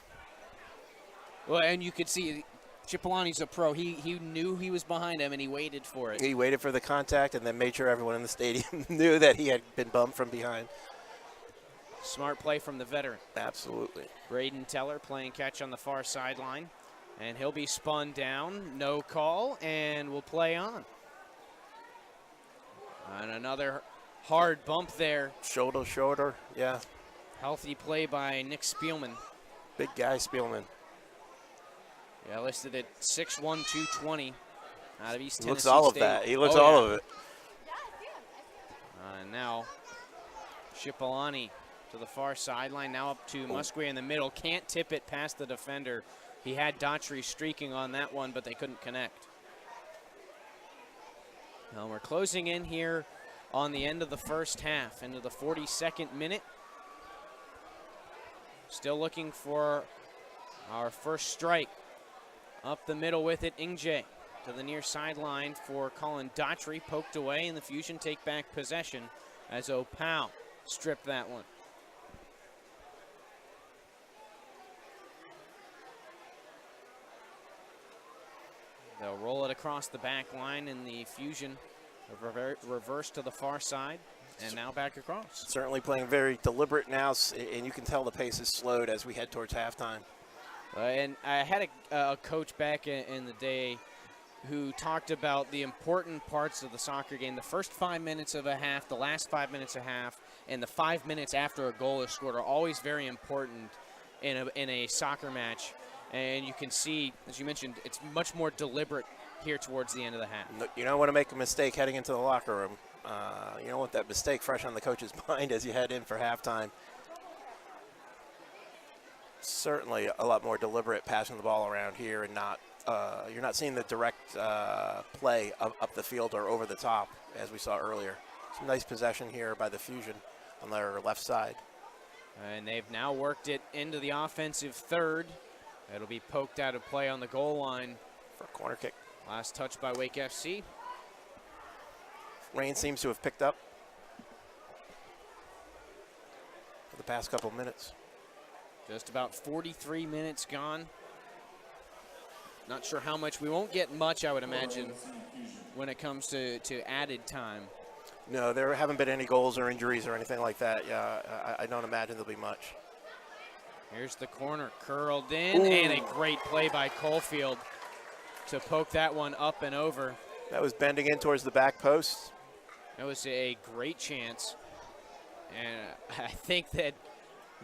Well, and you could see Shipilani's a pro. He knew he was behind him, and he waited for it. He waited for the contact and then made sure everyone in the stadium knew that he had been bumped from behind. Smart play from the veteran. Absolutely. Braden Teller playing catch on the far sideline, and he'll be spun down. No call, and will play on. And another hard bump there. Shoulder, yeah. Healthy play by Nick Spielman. Big guy, Spielman. Yeah, listed at 6'1", 220 out of East Tennessee Looks all State. of that. He looks all of it. And now Shipilani to the far sideline. Now up to Musqui in the middle. Can't tip it past the defender. He had Daughtry streaking on that one, but they couldn't connect. Now we're closing in here on the end of the first half, into the 42nd minute. Still looking for our first strike. Up the middle with it, Ingje to the near sideline for Colin Daughtry. Poked away, and the Fusion take back possession as Opao stripped that one. They'll roll it across the back line, and the Fusion reverse to the far side, and now back across. Certainly playing very deliberate now, and you can tell the pace is slowed as we head towards halftime. And I had a coach back in the day who talked about the important parts of the soccer game. The first 5 minutes of a half, the last 5 minutes of a half, and the 5 minutes after a goal is scored are always very important in a soccer match. And you can see, as you mentioned, it's much more deliberate here towards the end of the half. You don't want to make a mistake heading into the locker room. You don't want that mistake fresh on the coach's mind as you head in for halftime. Certainly a lot more deliberate passing the ball around here, and not you're not seeing the direct play up the field or over the top as we saw earlier. Some nice possession here by the Fusion on their left side. And they've now worked it into the offensive third. It'll be poked out of play on the goal line for a corner kick. Last touch by Wake FC. Rain seems to have picked up for the past couple minutes. Just about 43 minutes gone. Not sure how much. We won't get much, I would imagine, when it comes to added time. No, there haven't been any goals or injuries or anything like that. Yeah, I don't imagine there'll be much. Here's the corner curled in, and a great play by Caulfield to poke that one up and over. That was bending in towards the back post. That was a great chance. And I think that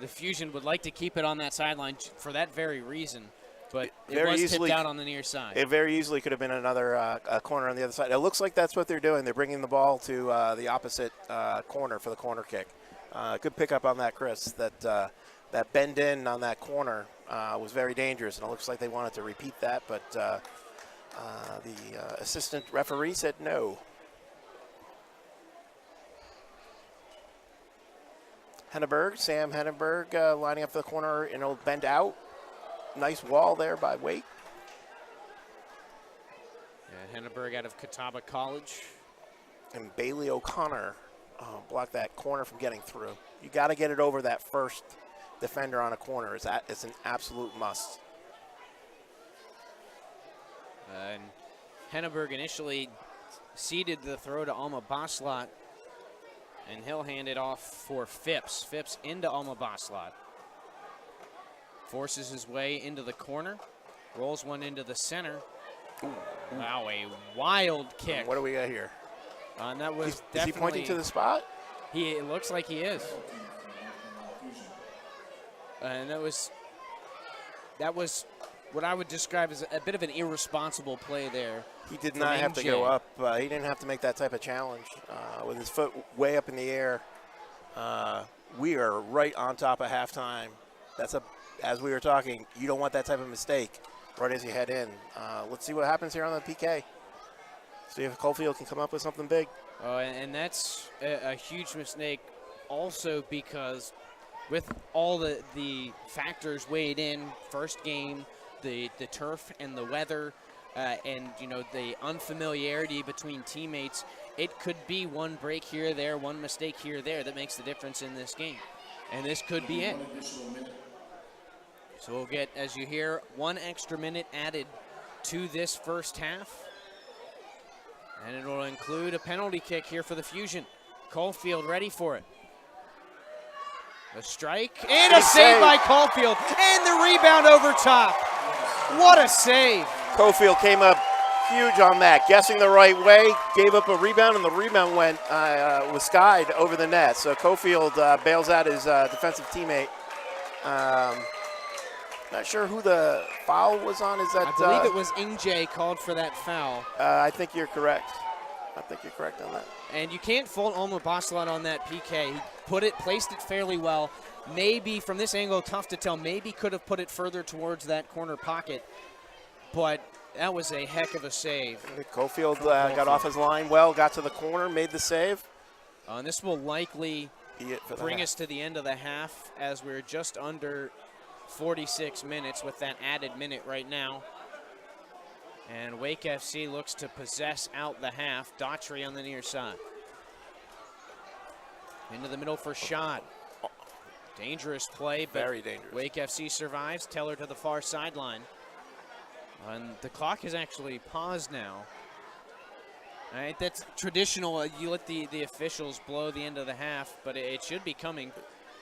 the Fusion would like to keep it on that sideline for that very reason. But it was tipped out on the near side. It very easily could have been another corner on the other side. It looks like that's what they're doing. They're bringing the ball to the opposite corner for the corner kick. Good pickup on that, Chris. That bend in on that corner was very dangerous, and it looks like they wanted to repeat that, but the assistant referee said no. Sam Henneberg lining up for the corner, and it'll bend out. Nice wall there by Wake. Yeah, Henneberg out of Catawba College. And Bailey O'Connor blocked that corner from getting through. You got to get it over that first defender on a corner. It's an absolute must. And Henneberg initially ceded the throw to Alma Boslot, and he'll hand it off for Phipps. Phipps into Alma Boslot. Forces his way into the corner, rolls one into the center. Wow, a wild kick. What do we got here? And that was Is definitely. he pointing to the spot? It looks like he is. And that was what I would describe as a bit of an irresponsible play there. He did not have to go up. He didn't have to make that type of challenge. With his foot way up in the air, we are right on top of halftime. As we were talking, you don't want that type of mistake right as you head in. Let's see what happens here on the PK. See if Caulfield can come up with something big. Oh, and that's a huge mistake also because with all the factors weighed in, first game, the turf and the weather, and the unfamiliarity between teammates, it could be one break here or there, one mistake here or there that makes the difference in this game. And this could be it. So we'll get, as you hear, 1 extra minute added to this first half. And it will include a penalty kick here for the Fusion. Caulfield ready for it. A strike and a save by Caulfield, and the rebound over top. What a save. Caulfield came up huge on that, guessing the right way, gave up a rebound, and the rebound was skied over the net. So Caulfield bails out his defensive teammate. Not sure who the foul was on. Is that? I believe it was Ingje called for that foul. I think you're correct. I think you're correct on that. And you can't fault Alma Boslot on that PK. He placed it fairly well. Maybe from this angle, tough to tell. Maybe could have put it further towards that corner pocket, but that was a heck of a save. Caulfield got off his line well, got to the corner, made the save. And this will likely bring us to the end of the half as we're just under 46 minutes with that added minute right now. And Wake FC looks to possess out the half. Daughtry on the near side. Into the middle for shot. Dangerous play, but very dangerous. Wake FC survives. Teller to the far sideline. And the clock is actually paused now. All right, that's traditional. You let the officials blow the end of the half, but it should be coming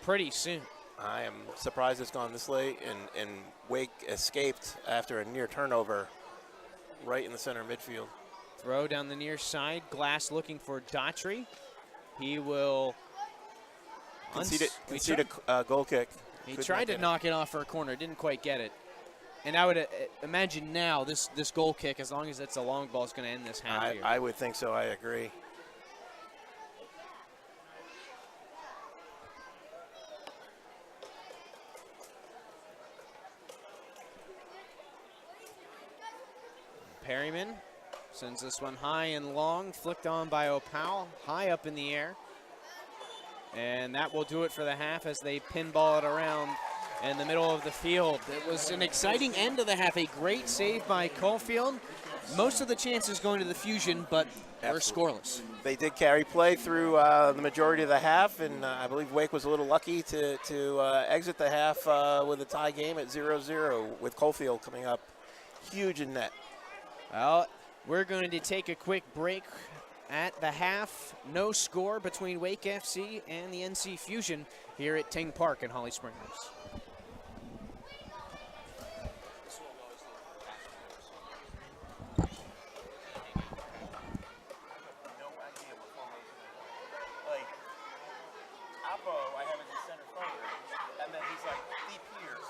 pretty soon. I am surprised it's gone this late, and Wake escaped after a near turnover right in the center midfield. Throw down the near side. Glass looking for Daughtry. He will concede a goal kick. He tried to knock it off for a corner, didn't quite get it. And I would imagine now this goal kick, as long as it's a long ball, is going to end this half here. I would think so. I agree. Perryman sends this one high and long, flicked on by Opal, high up in the air. And that will do it for the half as they pinball it around in the middle of the field. It was an exciting end of the half, a great save by Caulfield, most of the chances going to the Fusion, but we're scoreless. They did carry play through the majority of the half, and I believe Wake was a little lucky to exit the half with a tie game at 0-0 with Coalfield coming up huge in net. Well, we're going to take a quick break at the half. No score between Wake FC and the NC Fusion here at Ting Park in Holly Springs.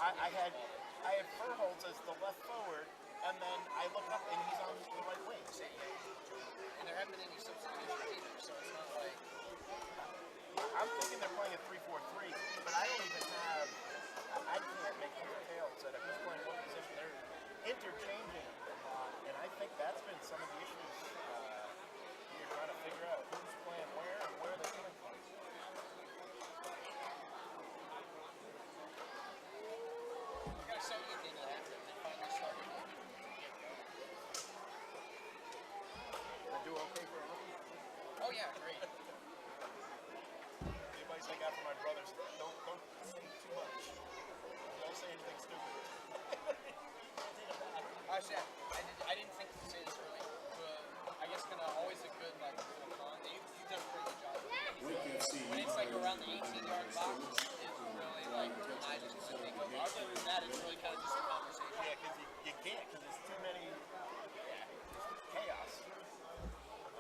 I had Furholtz as the left forward, and then I look up and he's on the right wing. And there haven't been any substitutions either, so it's not like... I'm thinking they're playing a 3-4-3, but I don't even have... I can't make head or tails out of who's playing what position. They're interchanging a lot, and I think that's been some of the issues you're trying to figure out who's playing where and where they're coming from. So you did that, and then finally started. I do okay for a rookie. Oh yeah, great. The advice I got from my brothers: don't say too much. Don't say anything stupid. Actually, I didn't think to say this early, but I guess kind of always a good like rule of thumb. You've done a pretty good job. When it's like around the 18-yard box, it's really like I just think of. Other than that, it's really kind of just a conversation. Yeah, because you can't, because there's too many. Chaos.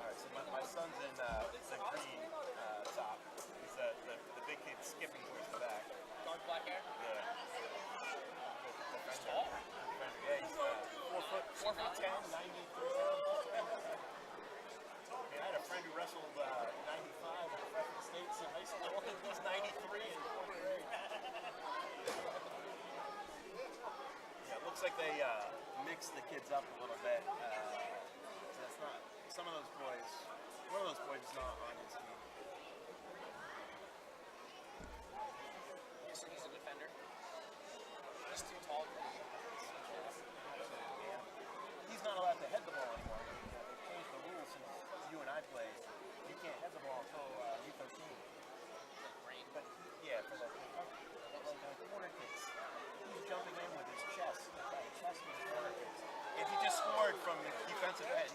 All right, so my son's in the green top. He's the big kid skipping towards the back. Dark black hair. Yeah. He's tall. Yeah, he's 4'10", 93 pounds. I had a friend who wrestled 95 at the Freshman States in high school. He's 93 in fourth grade. Yeah, it looks like they mix the kids up a little bit. So that's not some of those boys. One of those boys is not on his team. So he's a defender. He's too tall for me. He's not allowed to head the ball anymore. They've changed the rules since you and I played. You can't head the ball until U13. But yeah, for the corner kicks. He's jumping in with his chest. Chest with his corner kicks. If he just scored from the defensive end.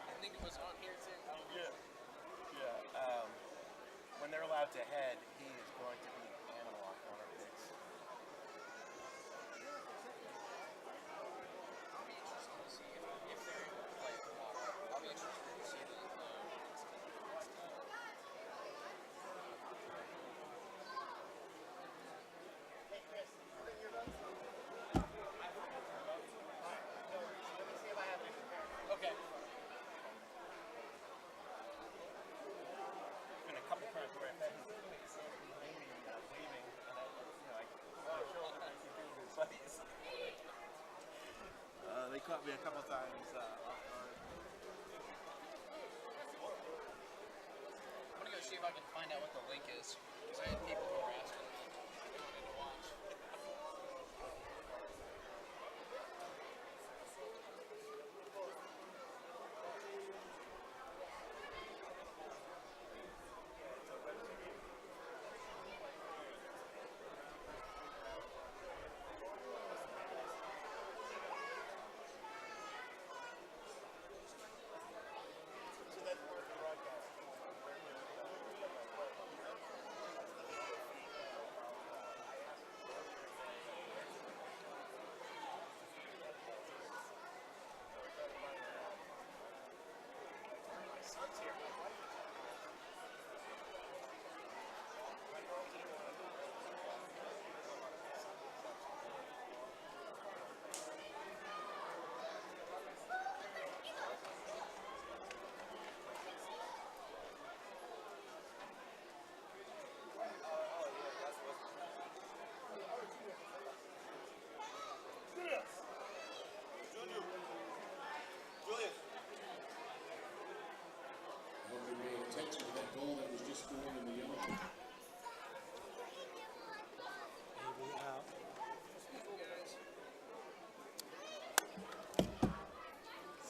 I think it was on here too. Yeah. Yeah. When they're allowed to head, he is going to be an animal on corner kicks. I'll be interested to see if they're like. I'll be interested to see the. Hey Chris, you're done? Okay. Been a couple times where I've had waving, and I show them that his buddies. They caught me a couple times off guard. I'm gonna go see if I can find out what the link is, because I had people who were asking me to watch.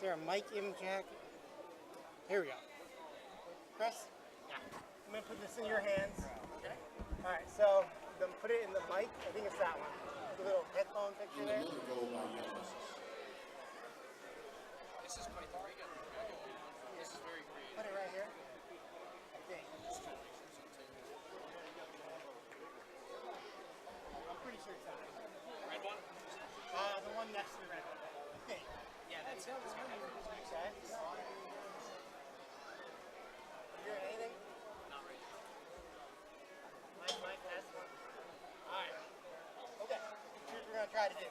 there a mic in Jack? Here we go. Chris? Yeah. I'm going to put this in your hands. Okay. All right, so then put it in the mic. I think it's that one. The little headphone picture there. This is quite the breakout. This is very creative. Put it right here. I think. I'm pretty sure it's that one. Red one? The one next to the red one. I think. Yeah, that's it. It's got everything. Okay. You hear anything? Not right now. Mike, that's one. Alright. Okay. Here's what we're going to try to do.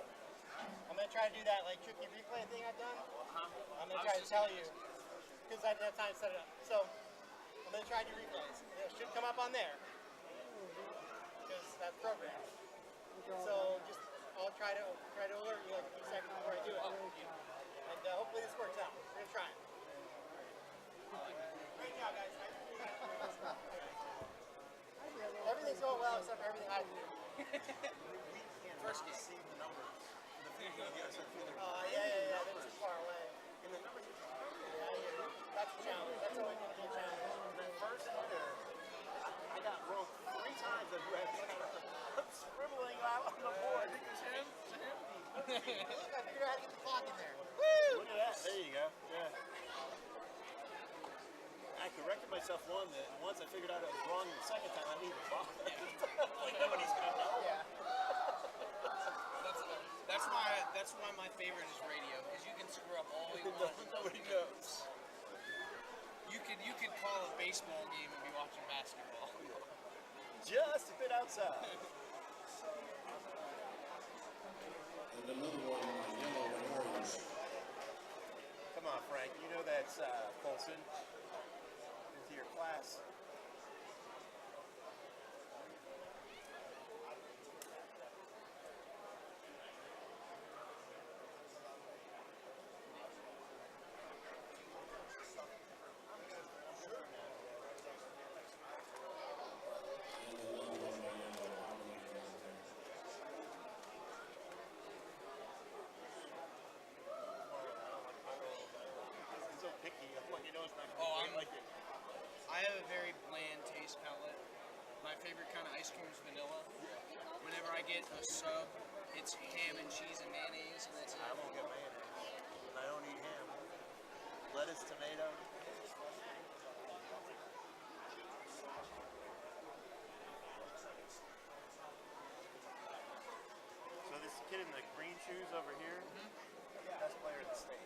I'm going to try to do that like tricky replay thing I've done. I'm going to try to tell you, because I didn't have time to set it up. So, I'm going to try to do replays. It should come up on there, because that's programmed. So, just, I'll try to alert you like a few seconds before I do it. And hopefully this works out. We're going to try it. Great job, guys. Everything's going well except for everything I do. First game. Yeah. They're too far away. That's a challenge. That's always going to be a challenge. That first hitter, I got wrong 3 times at I'm scribbling out on the board. Look, I figured out how to get the clock in there. Look at that. There you go. Yeah. I corrected myself once I figured out it was wrong the second time. I needed to bother. Like nobody's gonna know. Yeah. That's why my favorite is radio, because you can screw up all you want. Nobody knows. You could call a baseball game and be watching basketball. Just a bit outside. And another one, yellow and orange. Come on, Frank. You know that's Colson. Into your class. I have a very bland taste palette. My favorite kind of ice cream is vanilla. Whenever I get a sub, it's ham and cheese and mayonnaise, and that's it. I won't get mayonnaise. I don't eat ham. Lettuce, tomato. So this kid in the green shoes over here, best player in the state,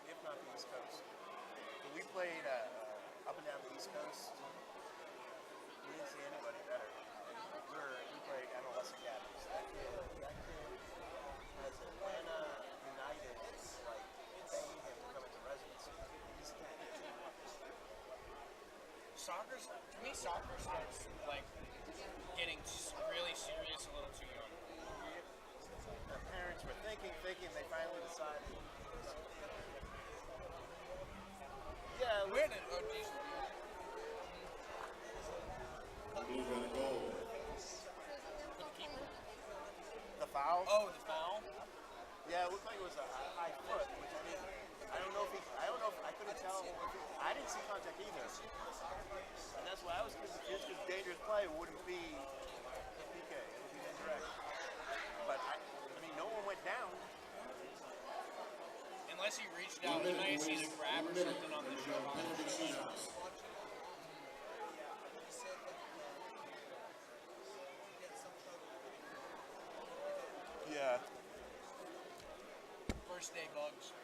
if not the East Coast. So we played up and down the East Coast. We didn't see anybody better. We played MLS academies. That kid has Atlanta United like paying him to come into residency. He's To me, soccer starts like getting really serious a little too young. The parents were thinking, they finally decided. Yeah, Where did geez. Blue and gold. The keeper? the foul. Oh, the foul? Yeah, it looked like it was a high foot, which I don't know if I couldn't tell. I didn't see contact either. And that's why I was confused, because dangerous play wouldn't be PK, it would be indirect. But, I mean, no one went down. Unless he reached out, he might have seen a grab or something on the shoulder. Yeah. First day bugs.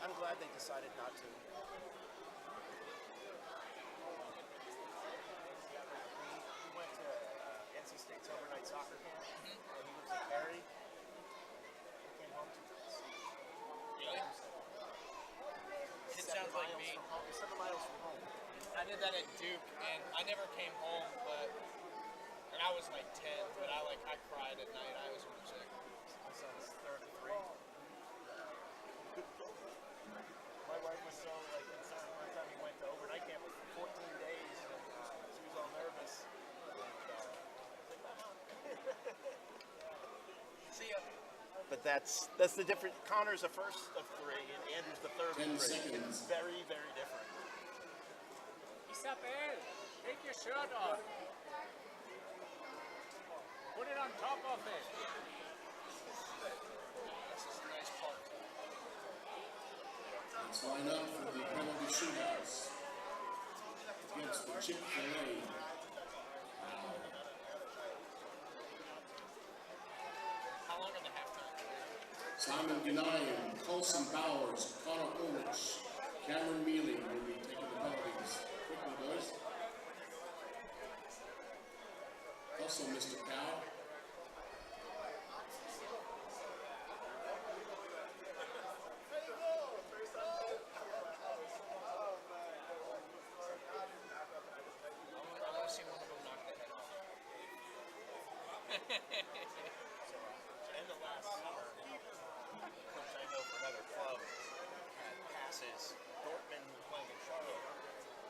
I'm glad they decided not to. He went to NC State's overnight soccer camp, and he lives in Perry. He came home to us. Really? It sounds like me. 7 I did that at Duke, and I never came home, and I was like 10, but I cried at night. I was homesick. My son's third of 3. My wife was so concerned one time he went to overnight camp for 14 days, and she was all nervous. See ya. But that's the difference. Connor's the first of 3, and Andrew's the third of 10 3. seconds. It's very, very different. Isabel, take your shirt off. Put it on top of it. This is a nice park. Let's line up for the penalty shootouts against the Chick-fil-A. How long are the halftime? Simon Ghanaian, Colson Bowers, Connor Ulrich, Cameron Mealy will be taking the penalties. Quickly, boys. Also, Mr. Cow. I want to see one of them knock the head off. End of last summer, coach I know for another club had passes. Dortmund playing in Charlotte,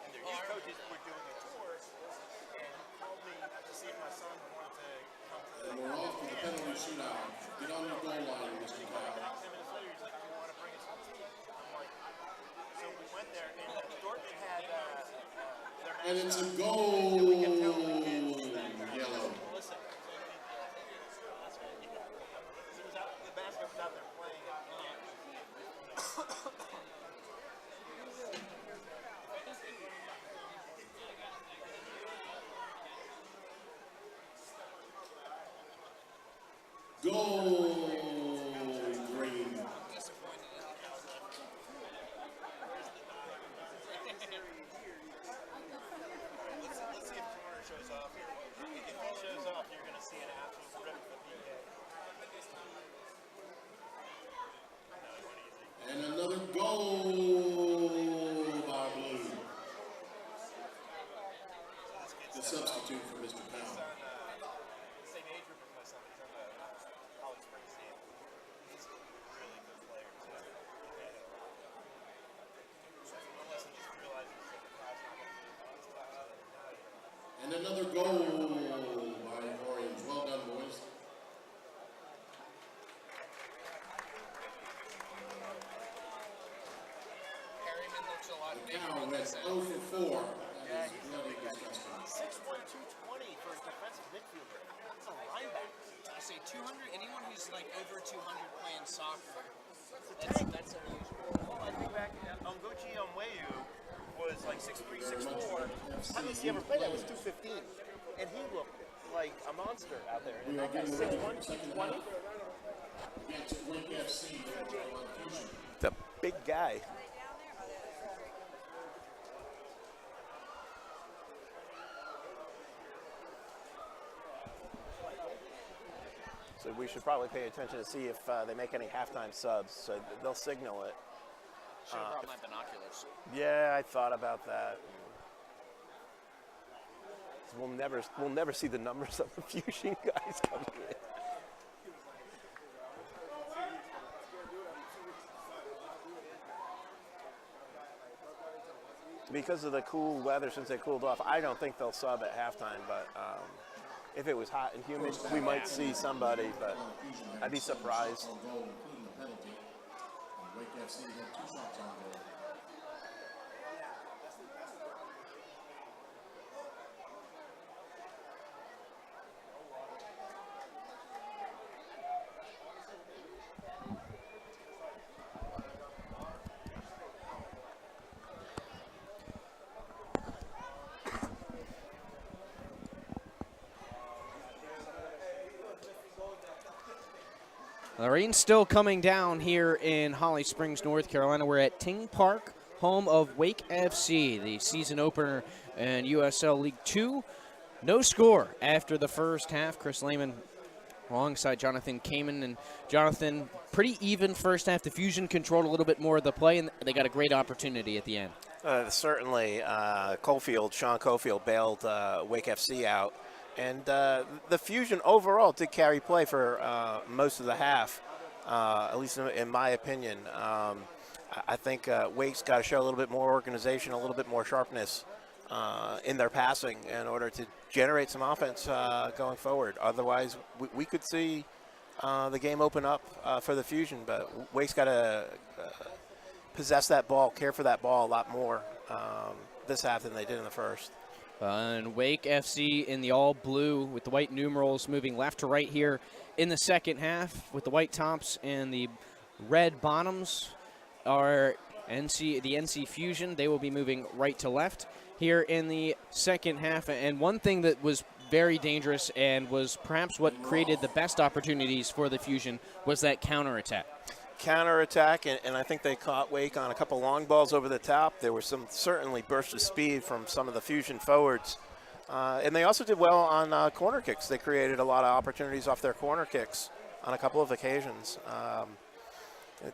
and their youth coaches were doing a tour, and he called me to see if my son wanted to come to the And we're off to the penalty shootout. Get on your goal line, Mr. Cow. 10 minutes later, he's like, "Do you want to bring us some tea?" I'm like, so we went there, and Dortmund had their And it's a mascot. goal. And we kept telling the kids that Yellow. listen, that's good. It was out, the mascot was out there playing. Goal, Green. Let's see if Connor shows off here. If he shows off, you're going to see an absolute rip for PK. And another goal by Blue. The substitute for Mr. Powell. Same age group as my son. He's on the Holly Springs team. He's a really good player, too. Unless he just realizes that the class not going to be his class. And another goal by Orange. Well done, boys. Perryman looks a lot bigger Cow than went this. 0 for 4. Yeah, That is he's a bloody big guy. disgusting. 6'1", 220 for a defensive midfielder. That's a linebacker. I say 200. Anyone who's over 200 playing soccer, that's unusual. Well, I think back, Ongochi Onweyu was like 6'3", 6'4". Highest he ever played at was 215. And he looked like a monster out there. And that guy's 6'1", 220. Against WFC. The big guy. So we should probably pay attention to see if they make any halftime subs. So they'll signal it. Should have brought my binoculars. Yeah, I thought about that. We'll never see the numbers of the Fusion guys coming in. Because of the cool weather, since they cooled off, I don't think they'll sub at halftime. But if it was hot and humid, we might see somebody. But I'd be surprised. Goal, including the penalty. And Wake FC had 2 shots on goal. The rain's still coming down here in Holly Springs, North Carolina. We're at Ting Park, home of Wake FC, the season opener in USL League 2. No score after the first half. Chris Lehman alongside Jonathan Kamen. And Jonathan, pretty even first half. The Fusion controlled a little bit more of the play, and they got a great opportunity at the end. Certainly, Sean Cofield bailed Wake FC out. And the Fusion overall did carry play for most of the half, at least in my opinion. I think Wake's got to show a little bit more organization, a little bit more sharpness in their passing in order to generate some offense going forward. Otherwise, we could see the game open up for the Fusion, but Wake's got to possess that ball, care for that ball a lot more this half than they did in the first. And Wake FC in the all blue with the white numerals moving left to right here in the second half with the white tops and the red bottoms are the NC Fusion. They will be moving right to left here in the second half. And one thing that was very dangerous and was perhaps what created the best opportunities for the Fusion was that counterattack. Counterattack, and I think they caught Wake on a couple long balls over the top. There was some certainly burst of speed from some of the Fusion forwards. And they also did well on corner kicks. They created a lot of opportunities off their corner kicks on a couple of occasions.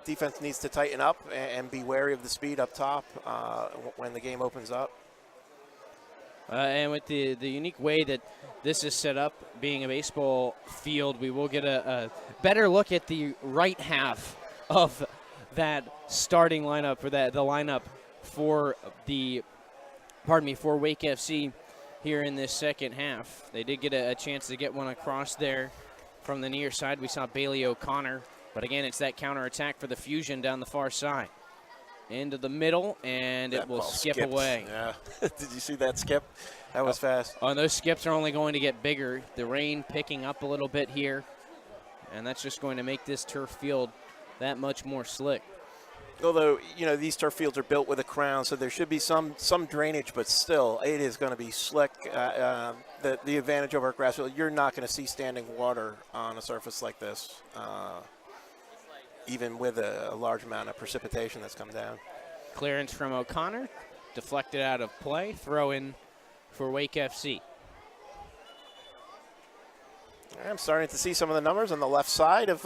Defense needs to tighten up and be wary of the speed up top when the game opens up. And with the unique way that this is set up, being a baseball field, we will get a better look at the right half of that starting lineup, or the lineup for for Wake FC here in this second half. They did get a chance to get one across there from the near side. We saw Bailey O'Connor, but again, it's that counterattack for the Fusion down the far side. Into the middle, and it will skip away. Yeah. Did you see that skip? That was fast. Oh, and those skips are only going to get bigger. The rain picking up a little bit here, and that's just going to make this turf field that much more slick. Although, these turf fields are built with a crown, so there should be some drainage, but still, it is going to be slick. The advantage over a grass field, you're not going to see standing water on a surface like this, even with a large amount of precipitation that's come down. Clearance from O'Connor, deflected out of play, throw in for Wake FC. I'm starting to see some of the numbers on the left side of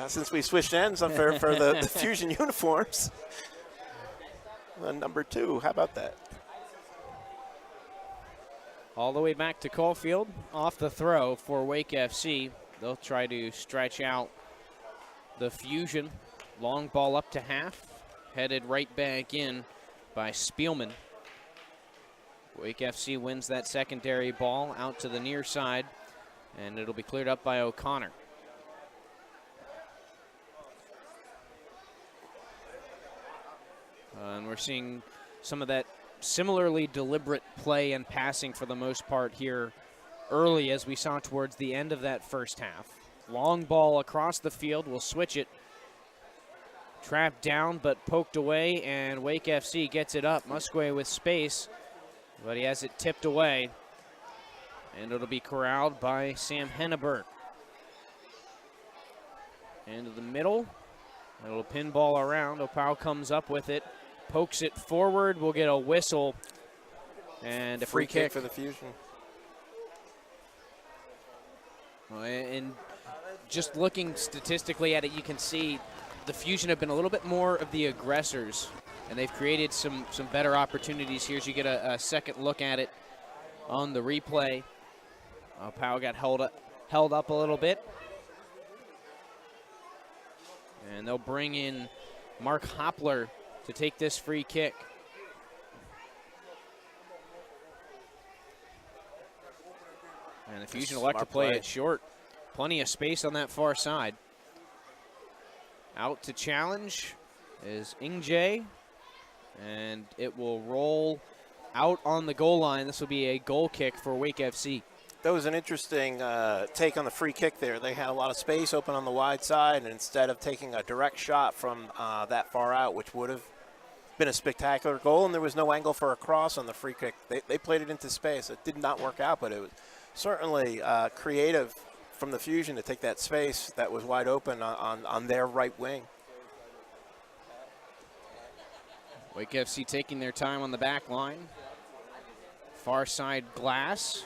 since we switched ends for the Fusion uniforms. Number 2, how about that? All the way back to Caulfield, off the throw for Wake FC. They'll try to stretch out the Fusion. Long ball up to half, headed right back in by Spielman. Wake FC wins that secondary ball out to the near side, and it'll be cleared up by O'Connor. And we're seeing some of that similarly deliberate play and passing for the most part here early, as we saw towards the end of that first half. Long ball across the field, we'll switch it. Trapped down, but poked away, and Wake FC gets it up. Musquet with space, but he has it tipped away. And it'll be corralled by Sam Henneberg. Into the middle. A little pinball around. Opao comes up with it. Pokes it forward. We'll get a whistle. And a free kick for the Fusion. And just looking statistically at it, you can see the Fusion have been a little bit more of the aggressors. And they've created some better opportunities here as you get a second look at it on the replay. Powell got held up a little bit. And they'll bring in Mark Hopler to take this free kick. And the Fusion elect to play it short. Plenty of space on that far side. Out to challenge is Ingje. And it will roll out on the goal line. This will be a goal kick for Wake FC. That was an interesting take on the free kick there. They had a lot of space open on the wide side, and instead of taking a direct shot from that far out, which would have been a spectacular goal, and there was no angle for a cross on the free kick, they played it into space. It did not work out, but it was certainly creative from the Fusion to take that space that was wide open on their right wing. Wake FC taking their time on the back line. Far side glass.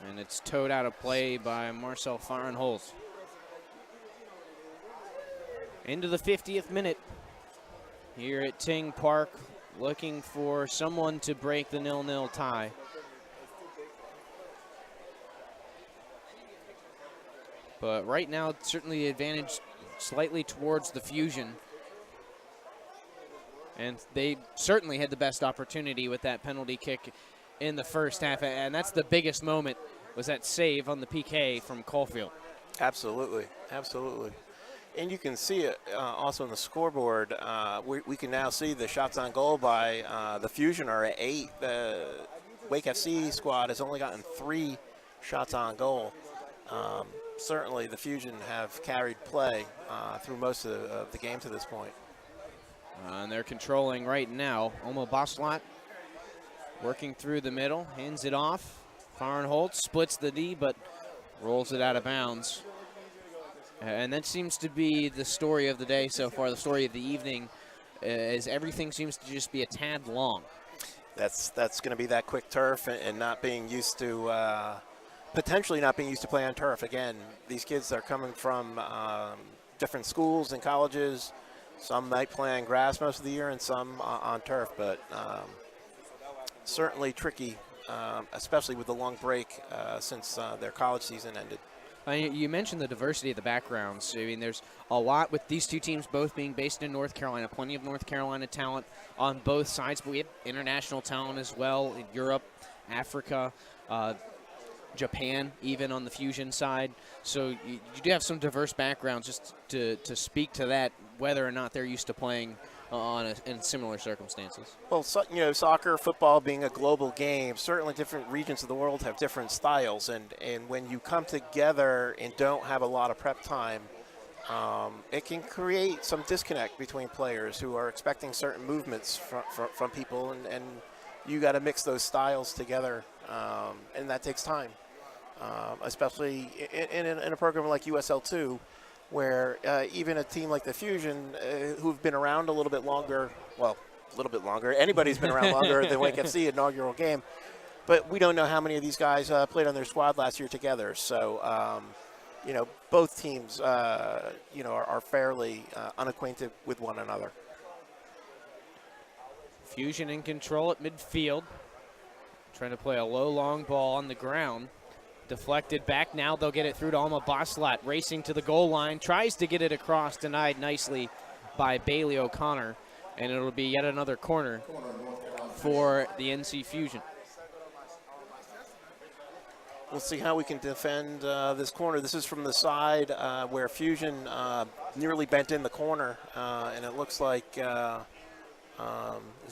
And it's towed out of play by Marcel Fahrenholz. Into the 50th minute here at Ting Park. looking for someone to break the 0-0 tie. But right now, certainly the advantage slightly towards the Fusion. And they certainly had the best opportunity with that penalty kick in the first half. And that's the biggest moment, was that save on the PK from Caulfield. Absolutely, absolutely. And you can see it also on the scoreboard. We can now see the shots on goal by the Fusion are at 8. The Wake FC squad has only gotten 3 shots on goal. Certainly the Fusion have carried play through most of the game to this point. And they're controlling right now. Omo Boslat working through the middle, hands it off. Farnholt splits the D, but rolls it out of bounds. And that seems to be the story of the day so far, the story of the evening, is everything seems to just be a tad long. That's going to be that quick turf and not being used to, potentially not being used to play on turf. Again, these kids are coming from different schools and colleges. Some might play on grass most of the year and some on turf, but certainly tricky, especially with the long break since their college season ended. You mentioned the diversity of the backgrounds. I mean, there's a lot with these two teams both being based in North Carolina, plenty of North Carolina talent on both sides, but we have international talent as well in Europe, Africa, Japan, even on the Fusion side. So you do have some diverse backgrounds just to speak to that, whether or not they're used to playing in similar circumstances. Well, you know, soccer, football being a global game, certainly different regions of the world have different styles, and when you come together and don't have a lot of prep time, it can create some disconnect between players who are expecting certain movements from people, and you got to mix those styles together, and that takes time, especially in a program like USL2, where even a team like the Fusion, who've been around a little bit longer, anybody's been around longer than Wake FC inaugural game, but we don't know how many of these guys played on their squad last year together. So, you know, both teams, you know, are fairly unacquainted with one another. Fusion in control at midfield, trying to play a low, long ball on the ground. Deflected back. Now they'll get it through to Alma Boslat, racing to the goal line. Tries to get it across, denied nicely by Bailey O'Connor. And it'll be yet another corner for the NC Fusion. We'll see how we can defend this corner. This is from the side where Fusion nearly bent in the corner. And it looks like, is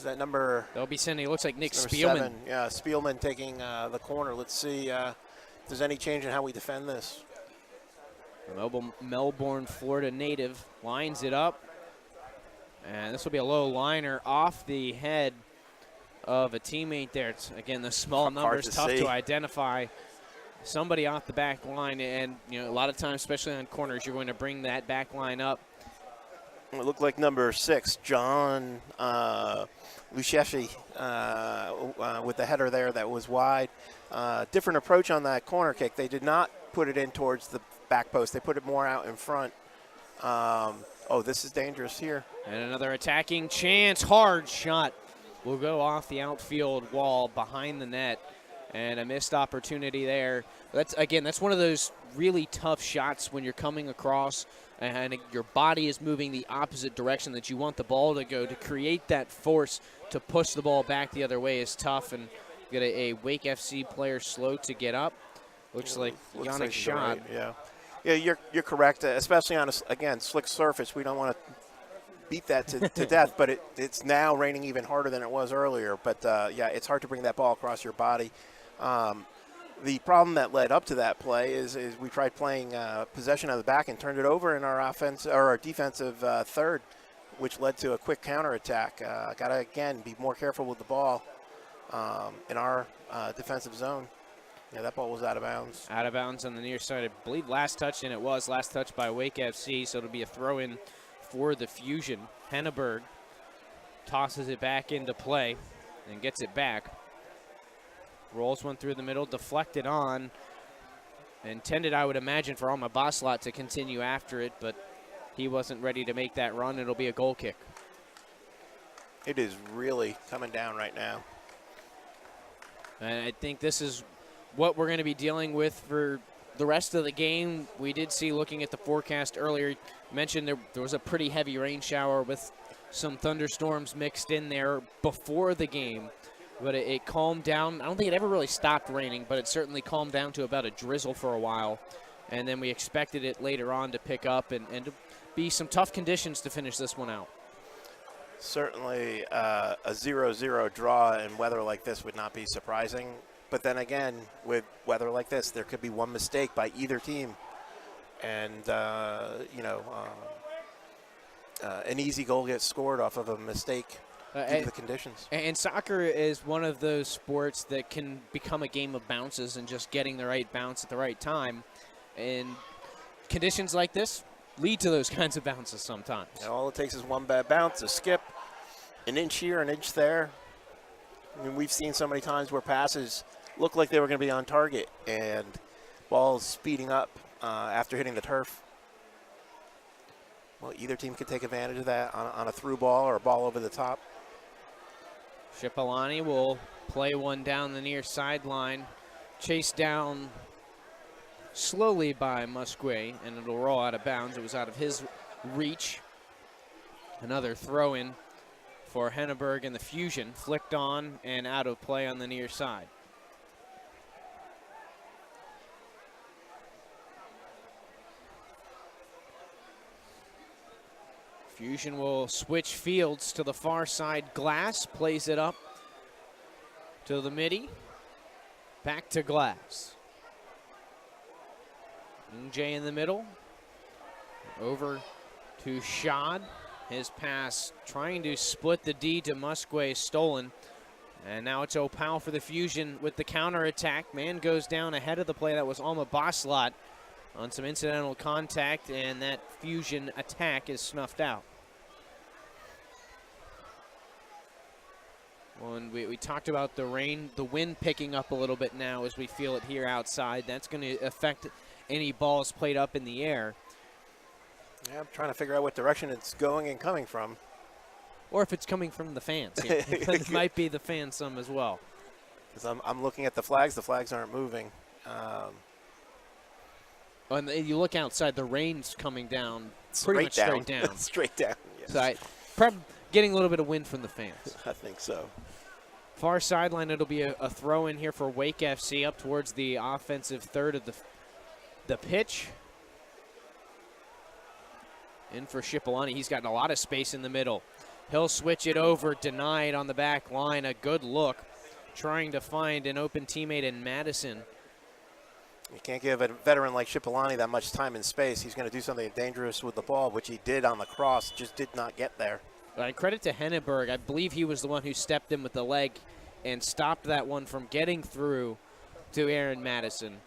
that number? They'll be sending, it looks like Nick Spielman. 7. Yeah, Spielman taking the corner. Let's see if there's any change in how we defend this. Melbourne, Florida native lines it up. And this will be a low liner off the head of a teammate there. It's, again, the small numbers, tough to identify. Somebody off the back line, and you know, a lot of times, especially on corners, you're going to bring that back line up. It looked like number 6, John Lucheshi, with the header there that was wide. Different approach on that corner kick. They did not put it in towards the back post. They put it more out in front. Oh, this is dangerous here. And another attacking chance. Hard shot will go off the outfield wall behind the net. And a missed opportunity there. That's one of those really tough shots when you're coming across and your body is moving the opposite direction that you want the ball to go. To create that force to push the ball back the other way is tough. And get a Wake FC player slow to get up. Looks like Yannick Schad. Right, yeah, you're correct, especially on, again, slick surface. We don't want to beat that to death, but it's now raining even harder than it was earlier. But, yeah, it's hard to bring that ball across your body. The problem that led up to that play is we tried playing possession of the back and turned it over in our defensive third, which led to a quick counterattack. Got to, again, be more careful with the ball in our defensive zone. Yeah, that ball was out of bounds. Out of bounds on the near side. I believe last touch, and it was last touch by Wake FC, so it'll be a throw-in for the Fusion. Henneberg tosses it back into play and gets it back. Rolls one through the middle, deflected on. Intended, I would imagine, for Alma Boslat to continue after it, but he wasn't ready to make that run. It'll be a goal kick. It is really coming down right now. And I think this is what we're going to be dealing with for the rest of the game. We did see, looking at the forecast earlier, you mentioned there was a pretty heavy rain shower with some thunderstorms mixed in there before the game. But it calmed down. I don't think it ever really stopped raining, but it certainly calmed down to about a drizzle for a while. And then we expected it later on to pick up and to be some tough conditions to finish this one out. Certainly a 0-0 draw in weather like this would not be surprising. But then again, with weather like this, there could be one mistake by either team. And, an easy goal gets scored off of a mistake due to the conditions. And soccer is one of those sports that can become a game of bounces and just getting the right bounce at the right time. And conditions like this lead to those kinds of bounces sometimes. And all it takes is one bad bounce, a skip, an inch here, an inch there. I mean, we've seen so many times where passes look like they were going to be on target and balls speeding up after hitting the turf. Well, either team could take advantage of that on a through ball or a ball over the top. Cipollani will play one down the near sideline, chased down slowly by Musquet, and it'll roll out of bounds. It was out of his reach. Another throw-in for Henneberg and the Fusion, flicked on and out of play on the near side. Fusion will switch fields to the far side. Glass plays it up to the midi. Back to Glass. J in the middle. Over to Schad. His pass trying to split the D to Musquet, stolen. And now it's Opal for the Fusion with the counterattack. Man goes down ahead of the play. That was Alma Boslot on some incidental contact, and that Fusion attack is snuffed out. Well, and we talked about the rain, the wind picking up a little bit now as we feel it here outside. That's going to affect any balls played up in the air. Yeah, I'm trying to figure out what direction it's going and coming from. Or if it's coming from the fans. Yeah. It might be the fans some as well. Because I'm looking at the flags aren't moving. And you look outside, the rain's coming down pretty much straight down. Straight down, yes. So probably getting a little bit of wind from the fans. I think so. Far sideline, it'll be a throw in here for Wake FC up towards the offensive third of the pitch. In for Cipollani. He's gotten a lot of space in the middle. He'll switch it over, denied on the back line. A good look, trying to find an open teammate in Madison. You can't give a veteran like Cipollani that much time and space. He's going to do something dangerous with the ball, which he did on the cross, just did not get there. Credit to Henneberg. I believe he was the one who stepped in with the leg and stopped that one from getting through to Aaron Madison.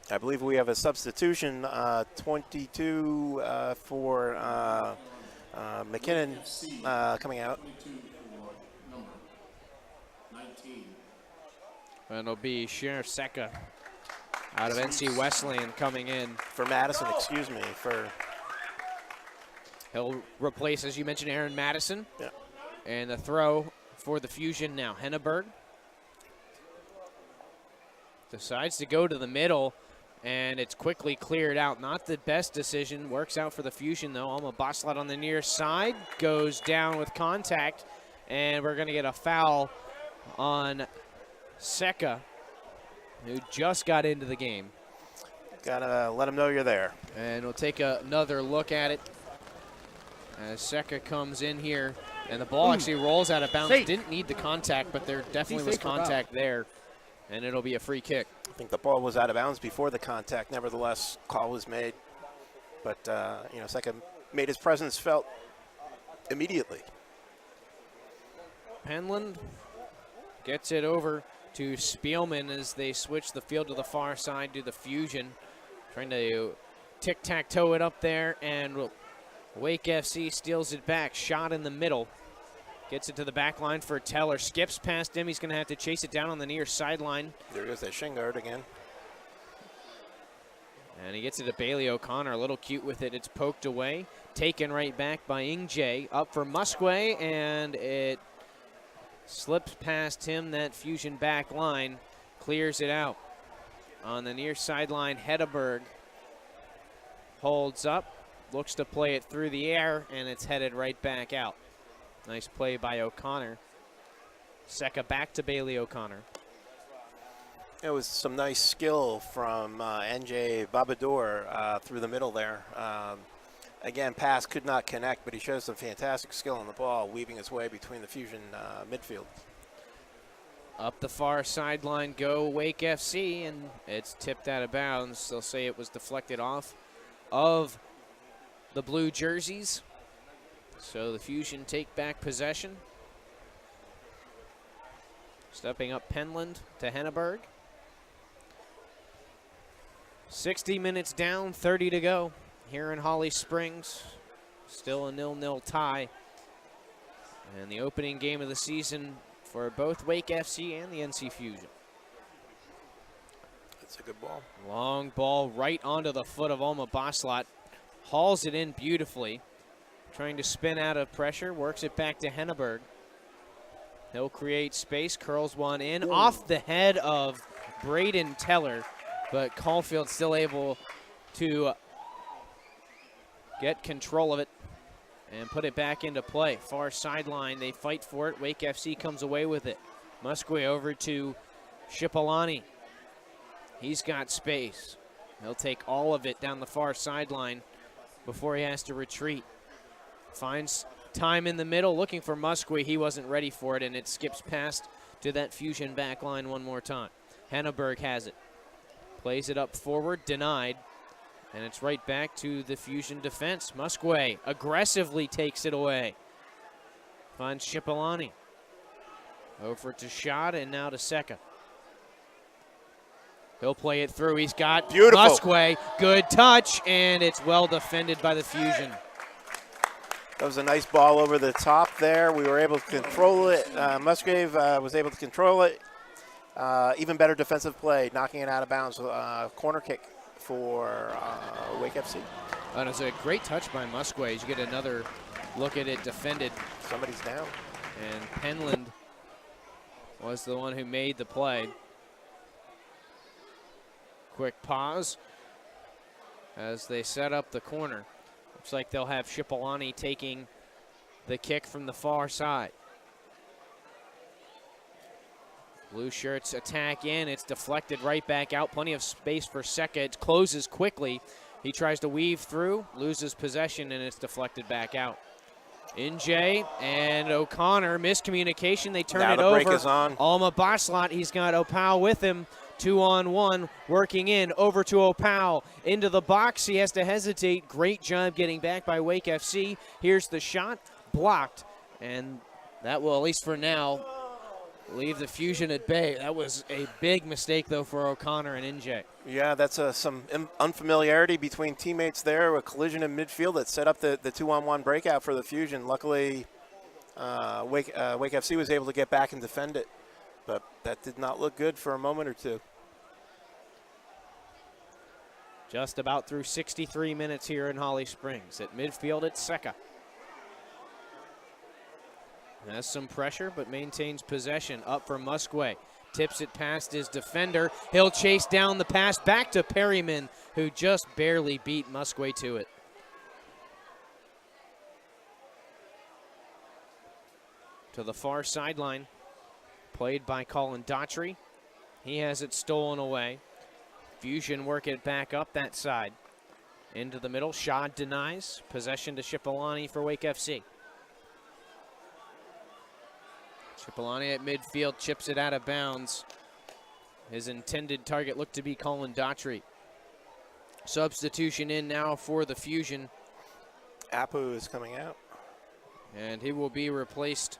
I believe we have a substitution, 22 for McKinnon coming out. 22 for number 19. And it'll be Sher Seka out of NC Wesleyan coming in. For Madison, excuse me. He'll replace, as you mentioned, Aaron Madison. Yeah. And the throw for the Fusion now. Henneberg decides to go to the middle, and it's quickly cleared out. Not the best decision. Works out for the Fusion, though. Alma Boslot on the near side. Goes down with contact, and we're going to get a foul on Seka, who just got into the game. Gotta let him know you're there. And we'll take another look at it as Seka comes in here, and the ball actually rolls out of bounds. Didn't need the contact, but there definitely was contact there, and it'll be a free kick. I think the ball was out of bounds before the contact. Nevertheless, call was made. But, Seka made his presence felt immediately. Penland gets it over to Spielman as they switch the field to the far side to the Fusion. Trying to tic-tac-toe it up there, and Wake FC steals it back. Shot in the middle. Gets it to the back line for Teller. Skips past him. He's going to have to chase it down on the near sideline. There goes that shin guard again. And he gets it to Bailey O'Connor, a little cute with it. It's poked away, taken right back by Ingje. Up for Musquay, and it slips past him. That Fusion back line clears it out. On the near sideline, Hedeberg holds up, looks to play it through the air, and it's headed right back out. Nice play by O'Connor. Secca back to Bailey O'Connor. It was some nice skill from NJ Babadour through the middle there. Again, pass could not connect, but he shows some fantastic skill on the ball, weaving his way between the Fusion midfield. Up the far sideline go Wake FC, and it's tipped out of bounds. They'll say it was deflected off of the blue jerseys. So the Fusion take back possession. Stepping up Penland to Henneberg. 60 minutes down, 30 to go here in Holly Springs. Still a 0-0 tie. And the opening game of the season for both Wake FC and the NC Fusion. That's a good ball. Long ball right onto the foot of Alma Baslat. Hauls it in beautifully. Trying to spin out of pressure. Works it back to Henneberg. He'll create space. Curls one in. Whoa. Off the head of Braden Teller. But Caulfield still able to get control of it and put it back into play. Far sideline, they fight for it. Wake FC comes away with it. Musquay over to Shipolani. He's got space. He'll take all of it down the far sideline before he has to retreat. Finds time in the middle, looking for Musquay. He wasn't ready for it, and it skips past to that Fusion back line one more time. Henneberg has it. Plays it up forward, denied. And it's right back to the Fusion defense. Musquay aggressively takes it away. Finds Shipolani. Over to Schad and now to Secca. He'll play it through. He's got Musquay. Good touch, and it's well defended by the Fusion. That was a nice ball over the top there. We were able to control it. Musgrave was able to control it. Even better defensive play, knocking it out of bounds. Corner kick for Wake FC. And it's a great touch by Musquay. You get another look at it defended. Somebody's down. And Penland was the one who made the play. Quick pause as they set up the corner. Looks like they'll have Shipolani taking the kick from the far side. Blue shirts attack in. It's deflected right back out. Plenty of space for Secca. It closes quickly. He tries to weave through, loses possession, and it's deflected back out. Ingje and O'Connor, miscommunication. They turn it over. Break is on. Alma Baslat, he's got Opal with him. 2-on-1, working in, over to Opal. Into the box, he has to hesitate. Great job getting back by Wake FC. Here's the shot, blocked. And that will, at least for now, leave the Fusion at bay. That was a big mistake, though, for O'Connor and Ingje. Yeah, that's some unfamiliarity between teammates there. A collision in midfield that set up the 2-on-1 breakout for the Fusion. Luckily, Wake FC was able to get back and defend it. But that did not look good for a moment or two. Just about through 63 minutes here in Holly Springs. At midfield, it's Secca. Has some pressure, but maintains possession. Up for Musquay. Tips it past his defender. He'll chase down the pass back to Perryman, who just barely beat Musquay to it. To the far sideline. Played by Colin Daughtry. He has it stolen away. Fusion work it back up that side. Into the middle. Schad denies. Possession to Shipolani for Wake FC. Shipolani at midfield chips it out of bounds. His intended target looked to be Colin Daughtry. Substitution in now for the Fusion. Apu is coming out. And he will be replaced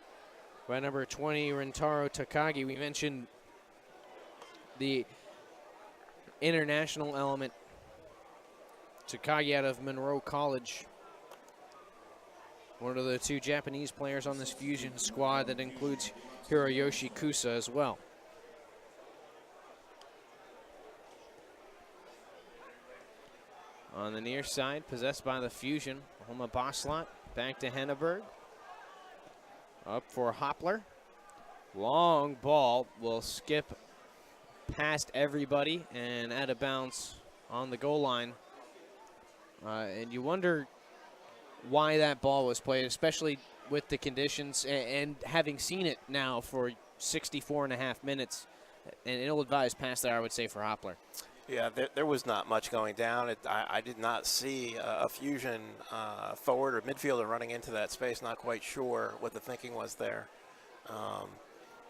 by number 20, Rentaro Takagi. We mentioned the international element. Takagi out of Monroe College. One of the two Japanese players on this Fusion squad that includes Hiroyoshi Kusa as well. On the near side, possessed by the Fusion. Homa Boslot, back to Henneberg. Up for Hoppler. Long ball will skip past everybody and out of bounds on the goal line. And you wonder why that ball was played, especially with the conditions and having seen it now for 64.5 minutes. An ill-advised pass there, I would say, for Hoppler. Yeah, there was not much going down. I did not see a Fusion forward or midfielder running into that space. Not quite sure what the thinking was there.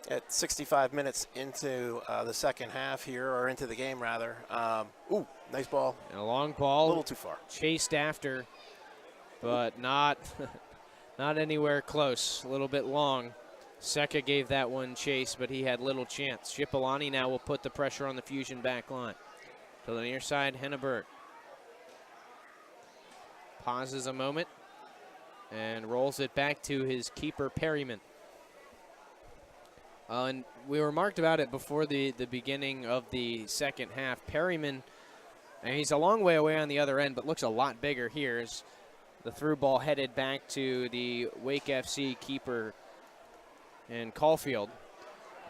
At 65 minutes into the second half here, or into the game rather. Ooh, nice ball. And a long ball. A little too far. Chased after, but not anywhere close. A little bit long. Seka gave that one chase, but he had little chance. Cipollani now will put the pressure on the Fusion back line. To the near side, Henneberg. Pauses a moment and rolls it back to his keeper, Perryman. And we remarked about it before the beginning of the second half. Perryman, and he's a long way away on the other end, but looks a lot bigger here as the through ball headed back to the Wake FC keeper in Caulfield.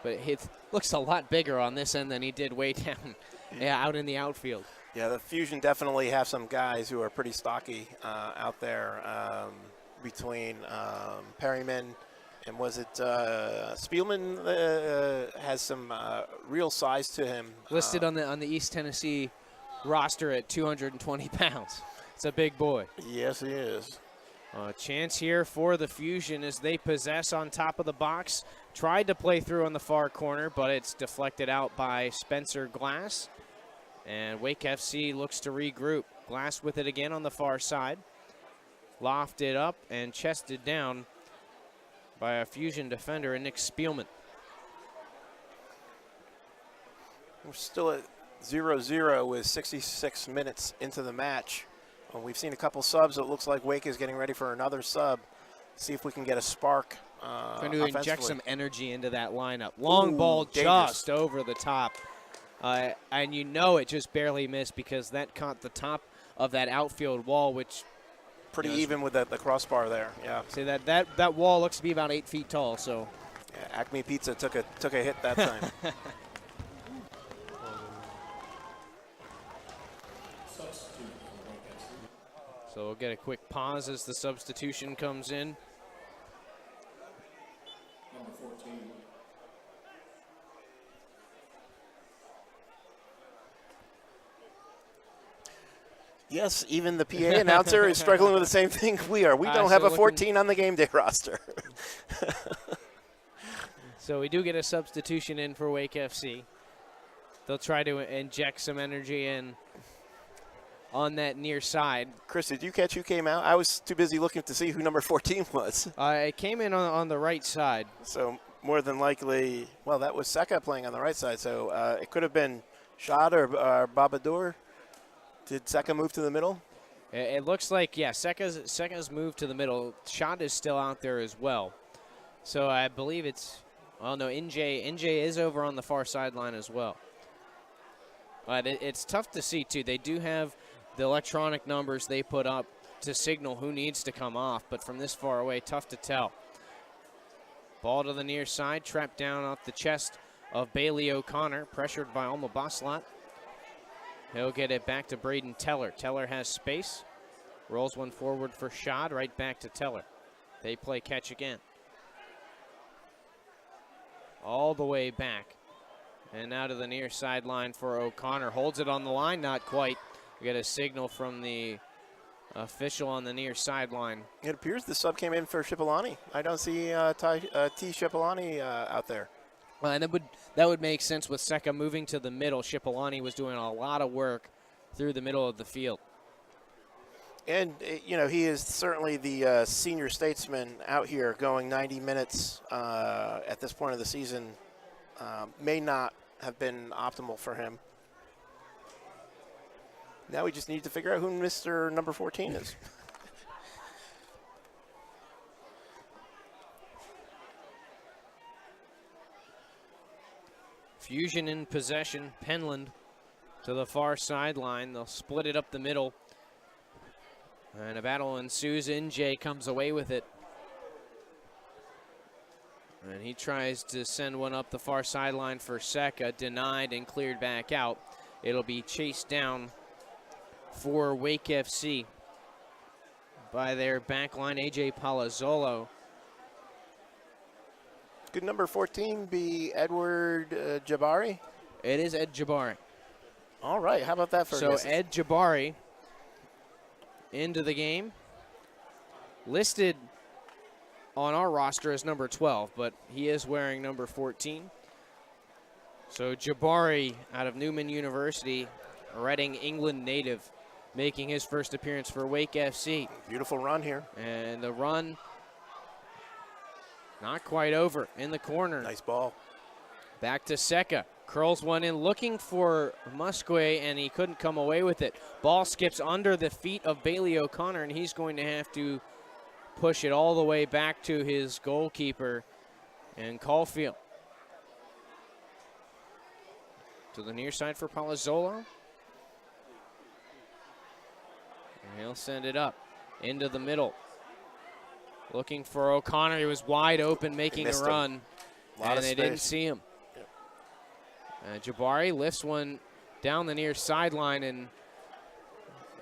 But it looks a lot bigger on this end than he did way down out in the outfield. Yeah, the Fusion definitely have some guys who are pretty stocky out there between Perryman and was it Spielman has some real size to him. Listed on the East Tennessee roster at 220 pounds. It's a big boy. Yes, he is. Chance here for the Fusion as they possess on top of the box. Tried to play through on the far corner, but it's deflected out by Spencer Glass. And Wake FC looks to regroup. Glass with it again on the far side. Lofted up and chested down by a Fusion defender, Nick Spielman. We're still at 0-0 with 66 minutes into the match. Well, we've seen a couple subs. It looks like Wake is getting ready for another sub. See if we can get a spark. Trying to inject some energy into that lineup. Long ball just over the top. And you know it just barely missed because that caught the top of that outfield wall, which pretty even with the crossbar there. Yeah. See that wall looks to be about 8 feet tall. So yeah, Acme Pizza took a hit that time. So we'll get a quick pause as the substitution comes in. Number 14. Yes, even the PA announcer is struggling with the same thing we are. We don't have a 14 on the game day roster. So we do get a substitution in for Wake FC. They'll try to inject some energy in on that near side. Chris, did you catch who came out? I was too busy looking to see who number 14 was. It came in on the right side. So more than likely, well, that was Seka playing on the right side. So it could have been Shad or Babadour. Did Seka move to the middle? It looks like, yeah, Seka's moved to the middle. Shad is still out there as well. So I believe it's, well, no, NJ is over on the far sideline as well. But it's tough to see, too. They do have the electronic numbers they put up to signal who needs to come off, but from this far away, tough to tell. Ball to the near side, trapped down off the chest of Bailey O'Connor, pressured by Alma Boslot. He'll get it back to Braden Teller. Teller has space, rolls one forward for Shad, right back to Teller. They play catch again. All the way back. And now to the near sideline for O'Connor. Holds it on the line, not quite. We get a signal from the official on the near sideline. It appears the sub came in for Cipollani. I don't see T. Cipollani out there. And that would make sense with Seka moving to the middle. Cipollani was doing a lot of work through the middle of the field. And, you know, he is certainly the senior statesman out here going 90 minutes at this point of the season. May not have been optimal for him. Now we just need to figure out who Mr. number 14 is. Fusion in possession. Penland to the far sideline. They'll split it up the middle. And a battle ensues. NJ comes away with it. And he tries to send one up the far sideline for Seka, denied and cleared back out. It'll be chased down for Wake FC by their backline, AJ Palazzolo. Could number 14 be Edward Jabari? It is Ed Jabari. All right, how about that for So Ed Jabari into the game. Listed on our roster as number 12, but he is wearing number 14. So Jabari out of Newman University, Reading, England native, making his first appearance for Wake FC. Beautiful run here. And the run not quite over in the corner. Nice ball. Back to Seka. Curls one in, looking for Musque, and he couldn't come away with it. Ball skips under the feet of Bailey O'Connor, and he's going to have to push it all the way back to his goalkeeper and Caulfield. To the near side for Palazzolo. And he'll send it up into the middle. Looking for O'Connor. He was wide open, making a run, and they didn't see him. Jabari lifts one down the near sideline, and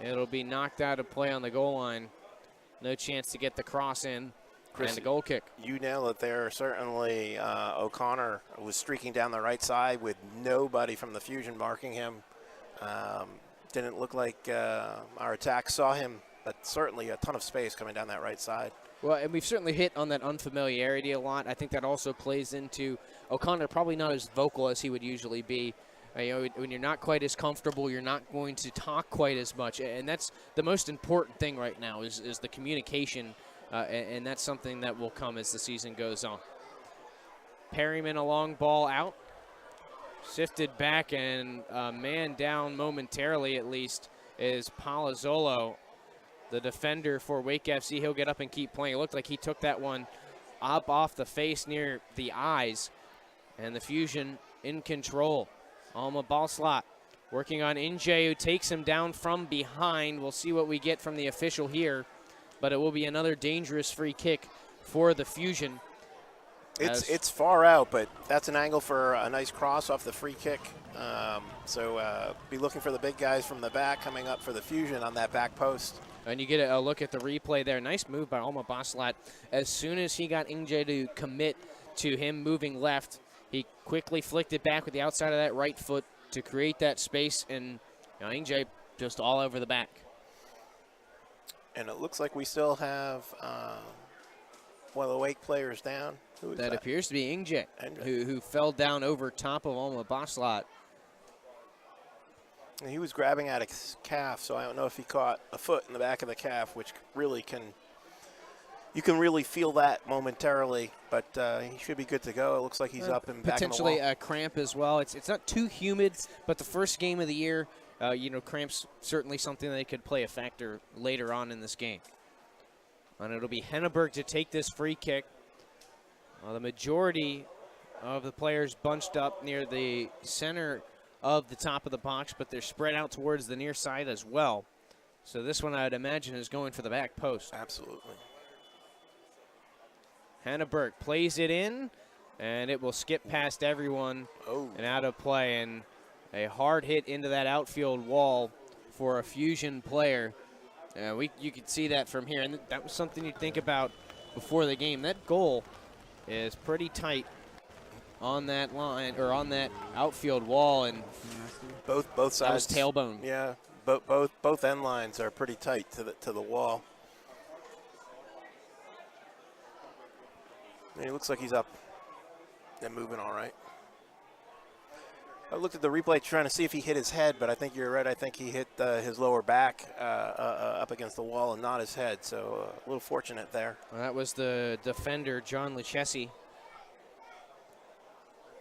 it'll be knocked out of play on the goal line. No chance to get the cross in, Chris, and the goal kick. You nailed it there. Certainly O'Connor was streaking down the right side with nobody from the Fusion marking him. Didn't look like our attack saw him, but certainly a ton of space coming down that right side. Well, and we've certainly hit on that unfamiliarity a lot. I think that also plays into O'Connor probably not as vocal as he would usually be. You know, when you're not quite as comfortable, you're not going to talk quite as much, and that's the most important thing right now is the communication, and that's something that will come as the season goes on. Perryman, a long ball out, sifted back, and a man down momentarily at least is Palazzolo, the defender for Wake FC. He'll get up and keep playing. It looked like he took that one up off the face near the eyes, and the Fusion in control. Alma ball slot, working on NJ, who takes him down from behind. We'll see what we get from the official here, but it will be another dangerous free kick for the Fusion. It's far out, but that's an angle for a nice cross off the free kick. So be looking for the big guys from the back coming up for the Fusion on that back post. And you get a look at the replay there. Nice move by Alma Baslat. As soon as he got NJ to commit to him moving left, he quickly flicked it back with the outside of that right foot to create that space, and NJ just all over the back. And it looks like we still have one of the Wake players down. Who is that? That appears to be NJ, who fell down over top of Alma Baslat. And he was grabbing at his calf, so I don't know if he caught a foot in the back of the calf, which really you can really feel that momentarily, but he should be good to go. It looks like he's up and back in the wall. Potentially a cramp as well. It's not too humid, but the first game of the year, cramps certainly something that could play a factor later on in this game. And it'll be Henneberg to take this free kick. The majority of the players bunched up near the center of the top of the box, but they're spread out towards the near side as well. So this one, I'd imagine, is going for the back post. Absolutely. Henneberg plays it in, and it will skip past everyone and out of play. And a hard hit into that outfield wall for a Fusion player. You could see that from here, and that was something you'd think about before the game. That goal is pretty tight on that line, or on that outfield wall, and both sides. That was tailbone. Yeah, both end lines are pretty tight to the wall. And he looks like he's up and moving all right. I looked at the replay trying to see if he hit his head, but I think you're right. I think he hit his lower back up against the wall and not his head, so a little fortunate there. Well, that was the defender, John Luchesi.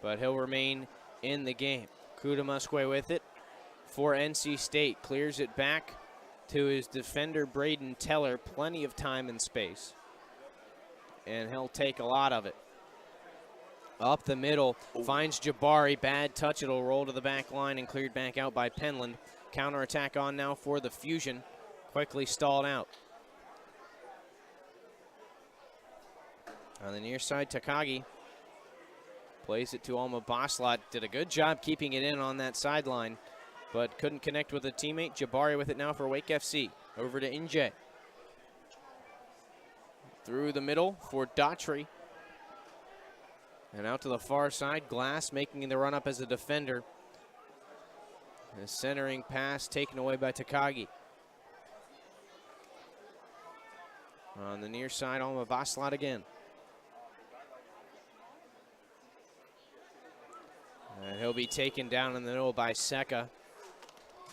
But he'll remain in the game. Kuda Musque with it for NC State. Clears it back to his defender, Braden Teller. Plenty of time and space. And he'll take a lot of it. Up the middle, finds Jabari. Bad touch. It'll roll to the back line and cleared back out by Penland. Counterattack on now for the Fusion. quickly stalled out. On the near side, Takagi plays it to Alma Boslot. Did a good job keeping it in on that sideline, but couldn't connect with a teammate. Jabari with it now for Wake FC. Over to Inje. Through the middle for Daughtry. And out to the far side, Glass making the run up as a defender. A centering pass taken away by Takagi. On the near side, Alma Boslot again. And he'll be taken down in the middle by Seka.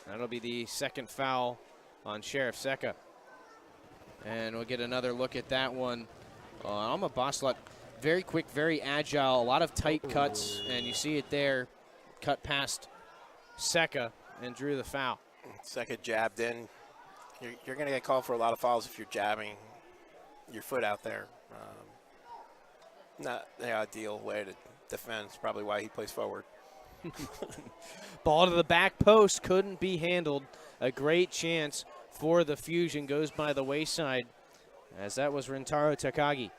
That'll be the second foul on Sheriff Seka. And we'll get another look at that one. Alma Boslot, very quick, very agile, a lot of tight cuts, and you see it there, cut past Seka and drew the foul. Seka jabbed in. You're going to get called for a lot of fouls if you're jabbing your foot out there. Not the ideal way to defend. It's probably why he plays forward. Ball to the back post, couldn't be handled. A great chance for the Fusion, goes by the wayside, as that was Rintaro Takagi.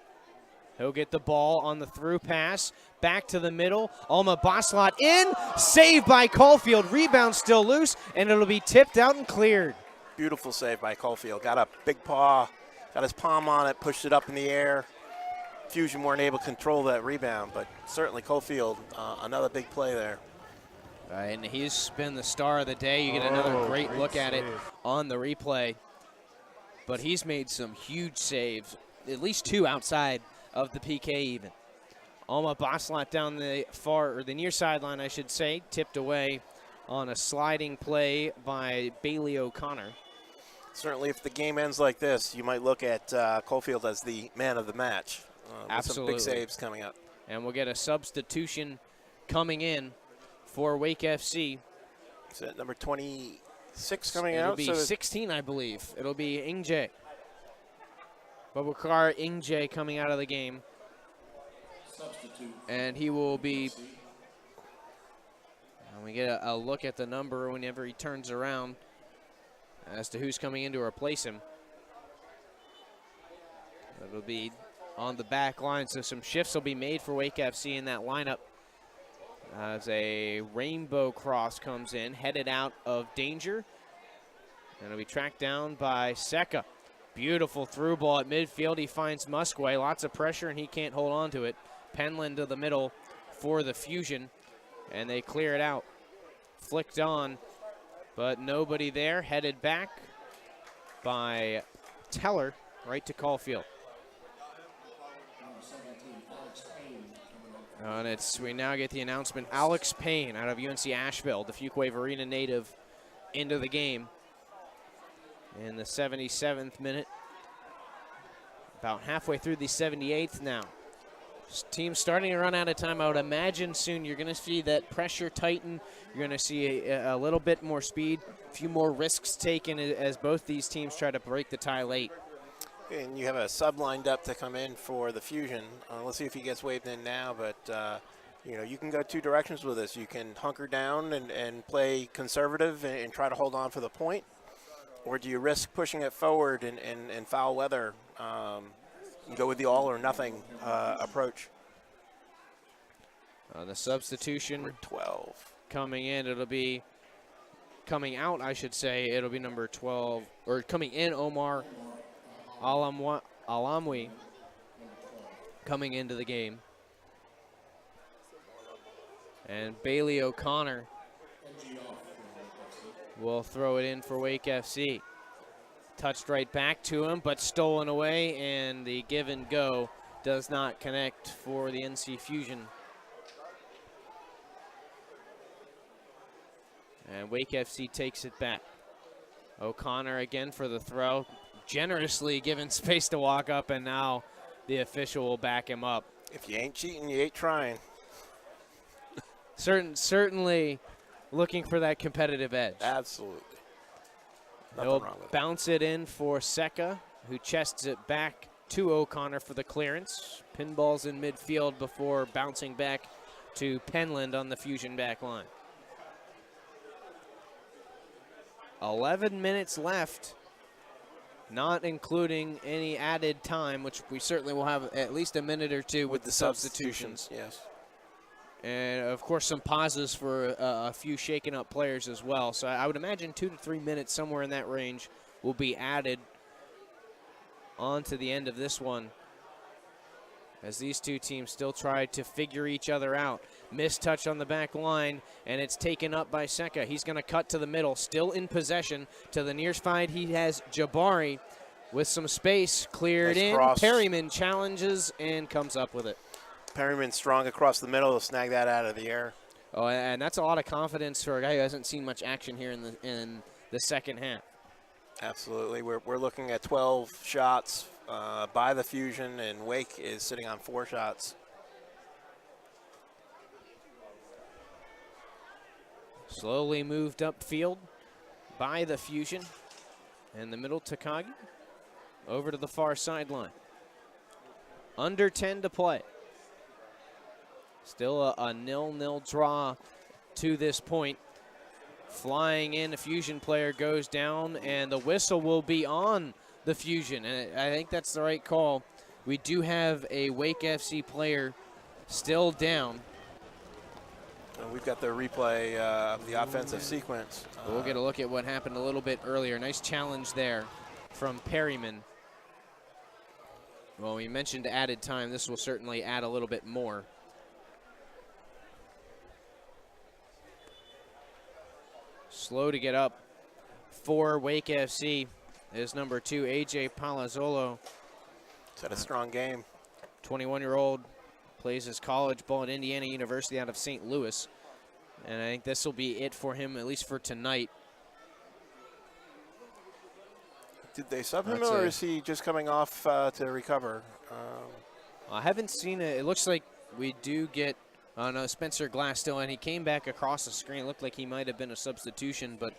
He'll get the ball on the through pass, back to the middle. Alma Boslot in, saved by Caulfield. Rebound still loose, and it'll be tipped out and cleared. Beautiful save by Caulfield. Got a big paw, got his palm on it, pushed it up in the air. Fusion weren't able to control that rebound, but certainly Caulfield, another big play there. And he's been the star of the day. You get another great look at it on the replay. But he's made some huge saves, at least two outside of the PK even. Alma Boslot down the far, or the near sideline, I should say, tipped away on a sliding play by Bailey O'Connor. Certainly if the game ends like this, you might look at Caulfield as the man of the match. Absolutely. With some big saves coming up. And we'll get a substitution coming in for Wake FC. Is that number 26 coming It'll out? It'll be 16, I believe. It'll be Ingje. Babukar Ingje coming out of the game. And he will be, and we get a look at the number whenever he turns around as to who's coming in to replace him. It'll be on the back line, so some shifts will be made for Wake FC in that lineup. As a rainbow cross comes in, headed out of danger. And it'll be tracked down by Seka. Beautiful through ball at midfield. He finds Musquay. Lots of pressure, and he can't hold on to it. Penland to the middle for the Fusion, and they clear it out. Flicked on, but nobody there. Headed back by Teller, right to Caulfield. And we now get the announcement, Alex Payne out of UNC Asheville, the Fuquay Arena native, into the game in the 77th minute. About halfway through the 78th now. Team starting to run out of time. I would imagine soon you're going to see that pressure tighten. You're going to see a little bit more speed, a few more risks taken as both these teams try to break the tie late. And you have a sub lined up to come in for the Fusion. Let's see if he gets waved in now, but you know, you can go two directions with this. You can hunker down and play conservative and try to hold on for the point, or do you risk pushing it forward in foul weather and go with the all or nothing approach? The substitution number 12 coming in, it'll be coming out, I should say, it'll be number 12, or coming in, Omar Alamwi coming into the game. And Bailey O'Connor will throw it in for Wake FC. Touched right back to him, but stolen away, and the give and go does not connect for the NC Fusion. And Wake FC takes it back. O'Connor again for the throw. Generously given space to walk up, and now the official will back him up. If you ain't cheating, you ain't trying. Certainly looking for that competitive edge. Absolutely. He'll bounce it in for Seka, who chests it back to O'Connor for the clearance. Pinballs in midfield before bouncing back to Penland on the Fusion back line. 11 minutes left not including any added time, which we certainly will have at least a minute or two with the substitutions. Yes. And, of course, some pauses for a few shaken up players as well. So I would imagine 2 to 3 minutes, somewhere in that range, will be added on to the end of this one, as these two teams still try to figure each other out. Missed touch on the back line, and it's taken up by Seka. He's going to cut to the middle, still in possession. To the near side, he has Jabari with some space cleared Nice in. cross. Perryman challenges and comes up with it. Perryman strong across the middle to snag that out of the air. Oh, and that's a lot of confidence for a guy who hasn't seen much action here in the second half. Absolutely. We're looking at 12 shots by the Fusion, and Wake is sitting on 4 shots. Slowly moved upfield by the Fusion. And the middle Takagi over to the far sideline. Under 10 to play. Still a 0-0 draw to this point. Flying in, a Fusion player goes down, and the whistle will be on the Fusion. And I think that's the right call. We do have a Wake FC player still down. And we've got the replay of the offensive sequence. We'll get a look at what happened a little bit earlier. Nice challenge there from Perryman. Well, we mentioned added time. This will certainly add a little bit more. Slow to get up for Wake FC is number 2, AJ Palazzolo. He's had a strong game. 21-year-old, plays his college ball at Indiana University out of St. Louis. And I think this will be it for him, at least for tonight. Did they sub him, or is he just coming off to recover? I haven't seen it. It looks like we do get no, Spencer Glass still, and he came back across the screen. It looked like he might have been a substitution, but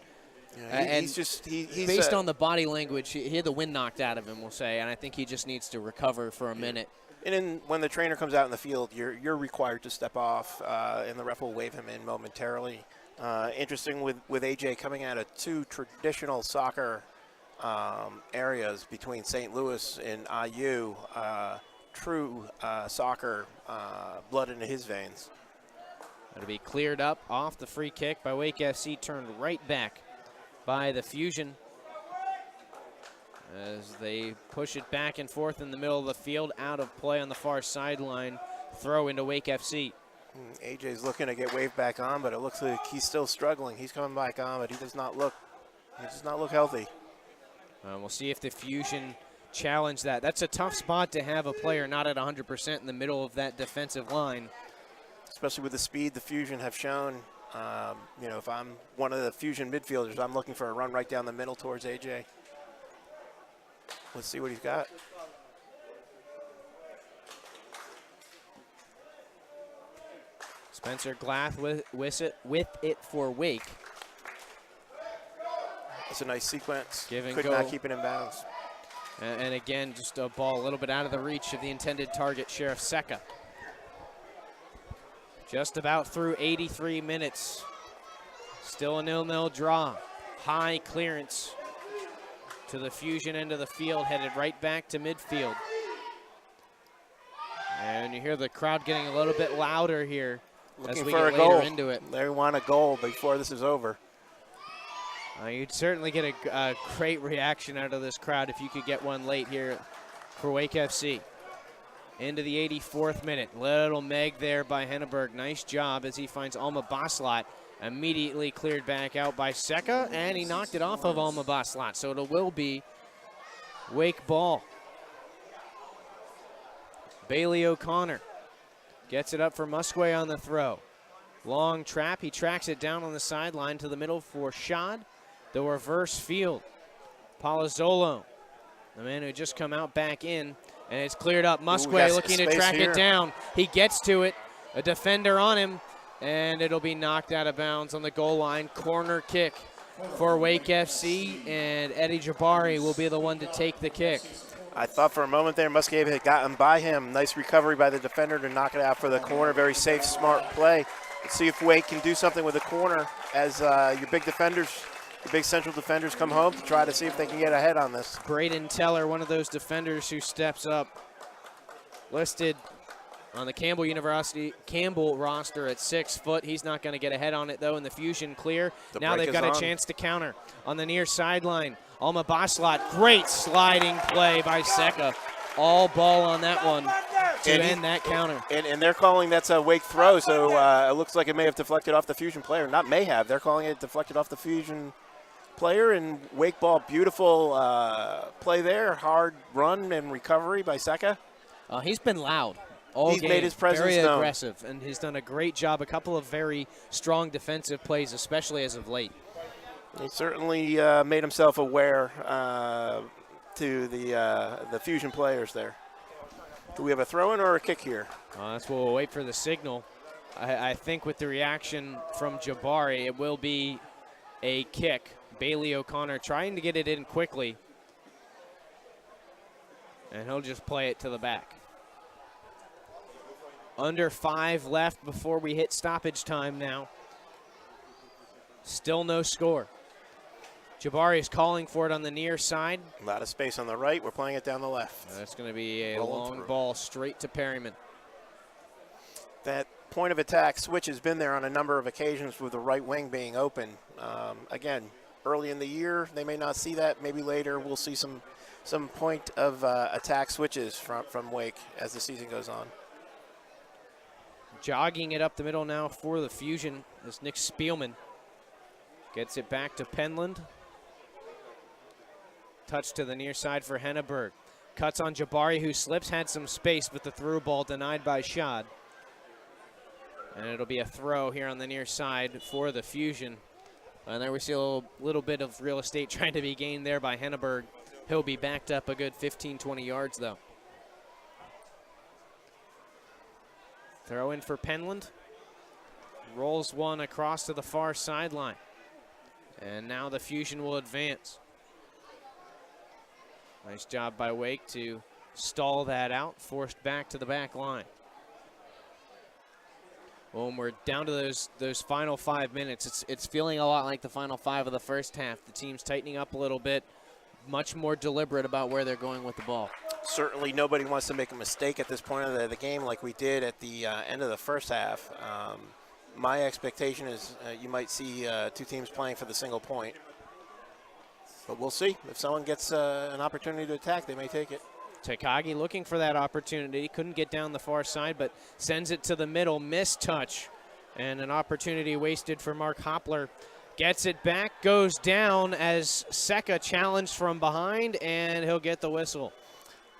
yeah, he's based on the body language, he had the wind knocked out of him, we'll say, and I think he just needs to recover for a minute. And then when the trainer comes out in the field, you're required to step off, and the ref will wave him in momentarily. Interesting with AJ coming out of 2 traditional soccer areas between St. Louis and IU. True soccer blood into his veins. That'll be cleared up off the free kick by Wake FC, turned right back by the Fusion as they push it back and forth in the middle of the field, out of play on the far sideline. Throw into Wake FC. AJ's looking to get waved back on, but it looks like he's still struggling. He's coming back on, but he does not look healthy. We'll see if the Fusion challenge that. That's a tough spot to have a player not at 100% in the middle of that defensive line. Especially with the speed the Fusion have shown. You know, if I'm one of the Fusion midfielders, I'm looking for a run right down the middle towards AJ. Let's see what he's got. Spencer Glass with it for Wake. That's a nice sequence. Give and Could go. not keep it in bounds. And again, just a ball a little bit out of the reach of the intended target, Sheriff Seka. Just about through 83 minutes. Still a 0-0 draw. High clearance to the Fusion end of the field, headed right back to midfield. And you hear the crowd getting a little bit louder here as we get later into it. They want a goal before this is over. You'd certainly get a great reaction out of this crowd if you could get one late here for Wake FC. Into the 84th minute. Little Meg there by Henneberg. Nice job as he finds Alma Baslat. Immediately cleared back out by Seka, and he knocked it off of Alma Baslat. So it will be Wake ball. Bailey O'Connor gets it up for Musquay on the throw. Long trap. He tracks it down on the sideline to the middle for Shad. The reverse field. Palazzolo, the man who just come out back in, and it's cleared up. Musquay looking to track it down. He gets to it. A defender on him, and it'll be knocked out of bounds on the goal line. Corner kick for Wake FC, and Eddie Jabari will be the one to take the kick. I thought for a moment there Musquay had gotten by him. Nice recovery by the defender to knock it out for the corner. Very safe, smart play. Let's see if Wake can do something with the corner as your big defenders the big central defenders come home to try to see if they can get ahead on this. Braden Teller, one of those defenders who steps up, listed on the Campbell roster at 6 foot. He's not going to get ahead on it, though, and the Fusion clear. Now they've got a chance to counter on the near sideline. Alma Baslat, great sliding play by Seka. All ball on that one to end that counter. And they're calling that's a Wake throw, so it looks like it may have deflected off the Fusion player. Not may have. They're calling it deflected off the Fusion player, and Wake ball, beautiful play there. Hard run and recovery by Seka. He's been loud all game. He's made his presence very known. Aggressive, and he's done a great job. A couple of very strong defensive plays, especially as of late. He certainly made himself aware to the Fusion players there. Do we have a throw-in or a kick here? That's what we'll wait for the signal. I think with the reaction from Jabari, it will be a kick. Bailey O'Connor trying to get it in quickly. And he'll just play it to the back. Under 5 left before we hit stoppage time now. Still no score. Jabari is calling for it on the near side. A lot of space on the right. We're playing it down the left. That's going to be a long ball straight to Perryman. That point of attack switch has been there on a number of occasions with the right wing being open. Again, early in the year, they may not see that. Maybe later we'll see some point of attack switches from Wake as the season goes on. Jogging it up the middle now for the Fusion is Nick Spielman. Gets it back to Penland. Touch to the near side for Henneberg. Cuts on Jabari, who slips, had some space, but the through ball denied by Shad. And it'll be a throw here on the near side for the Fusion. And there we see a little bit of real estate trying to be gained there by Henneberg. He'll be backed up a good 15, 20 yards, though. Throw in for Penland. Rolls one across to the far sideline. And now the Fusion will advance. Nice job by Wake to stall that out, forced back to the back line. Well, when we're down to those final 5 minutes, it's feeling a lot like the final 5 of the first half. The team's tightening up a little bit, much more deliberate about where they're going with the ball. Certainly nobody wants to make a mistake at this point of the game like we did at the end of the first half. My expectation is you might see 2 teams playing for the single point. But we'll see. If someone gets an opportunity to attack, they may take it. Takagi looking for that opportunity. Couldn't get down the far side, but sends it to the middle. Missed touch. And an opportunity wasted for Mark Hopler. Gets it back, goes down as Seka challenged from behind, and he'll get the whistle.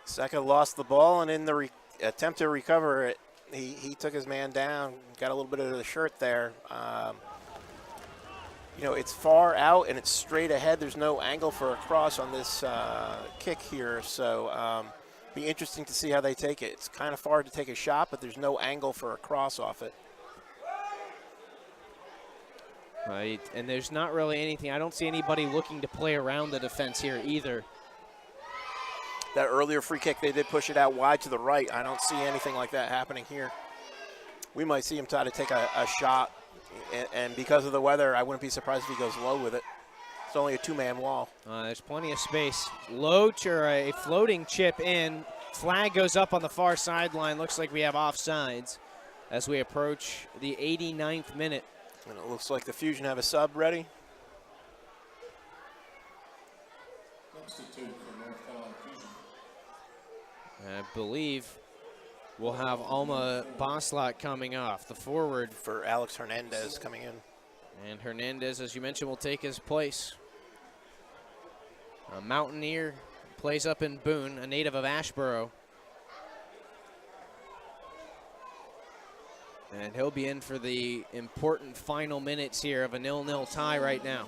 Seka lost the ball, and in the attempt to recover it, he took his man down, got a little bit of the shirt there. You know, it's far out and it's straight ahead. There's no angle for a cross on this kick here, so be interesting to see how they take it. It's kind of far to take a shot, but there's no angle for a cross off it. Right, and there's not really anything. I don't see anybody looking to play around the defense here either. That earlier free kick, they did push it out wide to the right. I don't see anything like that happening here. We might see him try to take a shot. And because of the weather, I wouldn't be surprised if he goes low with it. It's only a 2-man wall. There's plenty of space. Loach or a floating chip in. Flag goes up on the far sideline. Looks like we have offsides as we approach the 89th minute. And it looks like the Fusion have a sub ready. Substitute for North Carolina Fusion. I believe we'll have Alma Baslat coming off, the forward. For Alex Hernandez coming in. And Hernandez, as you mentioned, will take his place. A Mountaineer, plays up in Boone, a native of Ashboro. And he'll be in for the important final minutes here of a 0-0 tie right now.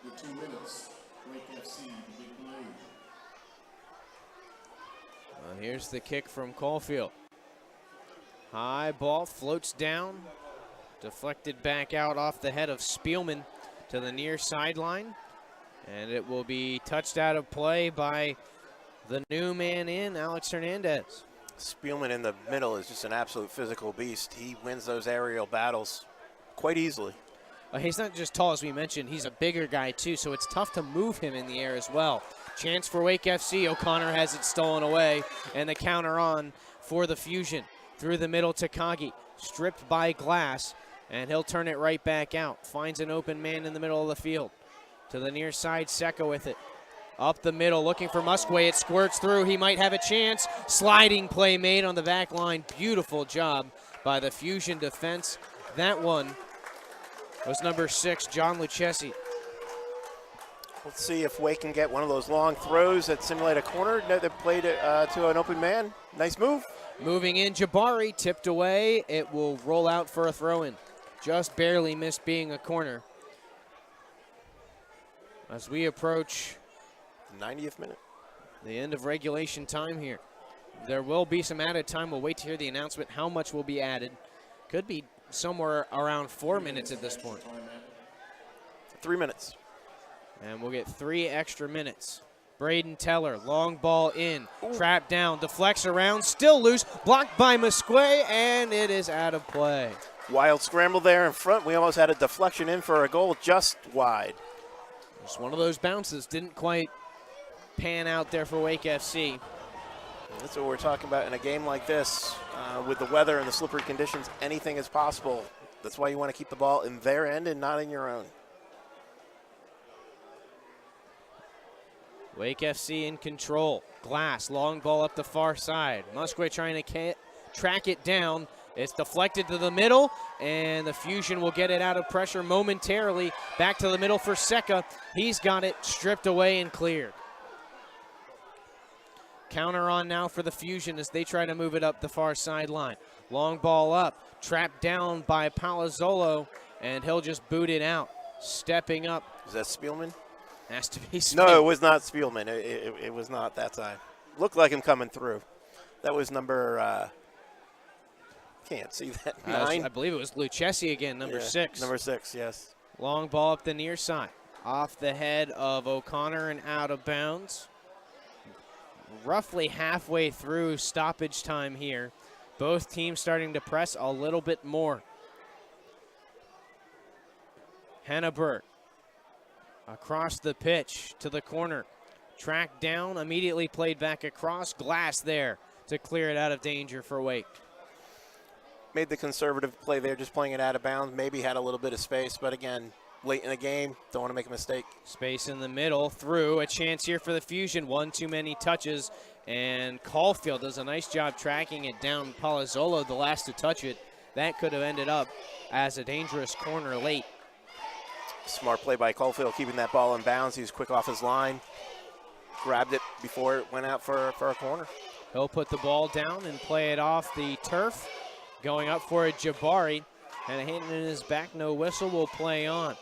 With 2 minutes, Wake FC, the Big Blue. Here's the kick from Caulfield. High ball floats down, deflected back out off the head of Spielman to the near sideline. And it will be touched out of play by the new man in, Alex Hernandez. Spielman in the middle is just an absolute physical beast. He wins those aerial battles quite easily. He's not just tall, as we mentioned. He's a bigger guy, too, so it's tough to move him in the air as well. Chance for Wake FC. O'Connor has it stolen away, and the counter on for the Fusion. Through the middle, Takagi, stripped by Glass, and he'll turn it right back out. Finds an open man in the middle of the field. To the near side, Seka with it. Up the middle, looking for Musquay. It squirts through. He might have a chance. Sliding play made on the back line. Beautiful job by the Fusion defense. That one was number 6, John Lucchesi. Let's see if Wake can get one of those long throws that simulate a corner. No, they played it to an open man. Nice move. Moving in, Jabari tipped away. It will roll out for a throw-in. Just barely missed being a corner. As we approach 90th minute. The end of regulation time here. There will be some added time. We'll wait to hear the announcement. How much will be added? Could be somewhere around 4 minutes at this point. 3 minutes. And we'll get 3 extra minutes. Braden Teller, long ball in, trapped down, deflects around, still loose, blocked by Musquay, and it is out of play. Wild scramble there in front. We almost had a deflection in for a goal, just wide. Just one of those bounces, didn't quite pan out there for Wake FC. That's what we're talking about in a game like this. With the weather and the slippery conditions, anything is possible. That's why you want to keep the ball in their end and not in your own. Wake FC in control. Glass, long ball up the far side. Musquay trying to track it down. It's deflected to the middle, and the Fusion will get it out of pressure momentarily. Back to the middle for Seka. He's got it stripped away and cleared. Counter on now for the Fusion as they try to move it up the far sideline. Long ball up, trapped down by Palazzolo, and he'll just boot it out. Stepping up. Is that Spielman? Has to be Spielman. No, it was not Spielman. It was not that time. Looked like him coming through. That was number, can't see that, 9. I believe it was Lucchesi again, number 6. Number 6, yes. Long ball up the near side. Off the head of O'Connor and out of bounds. Roughly halfway through stoppage time here. Both teams starting to press a little bit more. Henneberg across the pitch to the corner. Tracked down, immediately played back across. Glass there to clear it out of danger for Wake. Made the conservative play there, just playing it out of bounds. Maybe had a little bit of space, but again, late in the game, don't want to make a mistake. Space in the middle, through. A chance here for the Fusion. One too many touches, and Caulfield does a nice job tracking it down. Palazzolo, the last to touch it. That could have ended up as a dangerous corner late. Smart play by Caulfield, keeping that ball in bounds. He was quick off his line. Grabbed it before it went out for a corner. He'll put the ball down and play it off the turf. Going up for a Jabari. And a hand in his back, no whistle, will play on.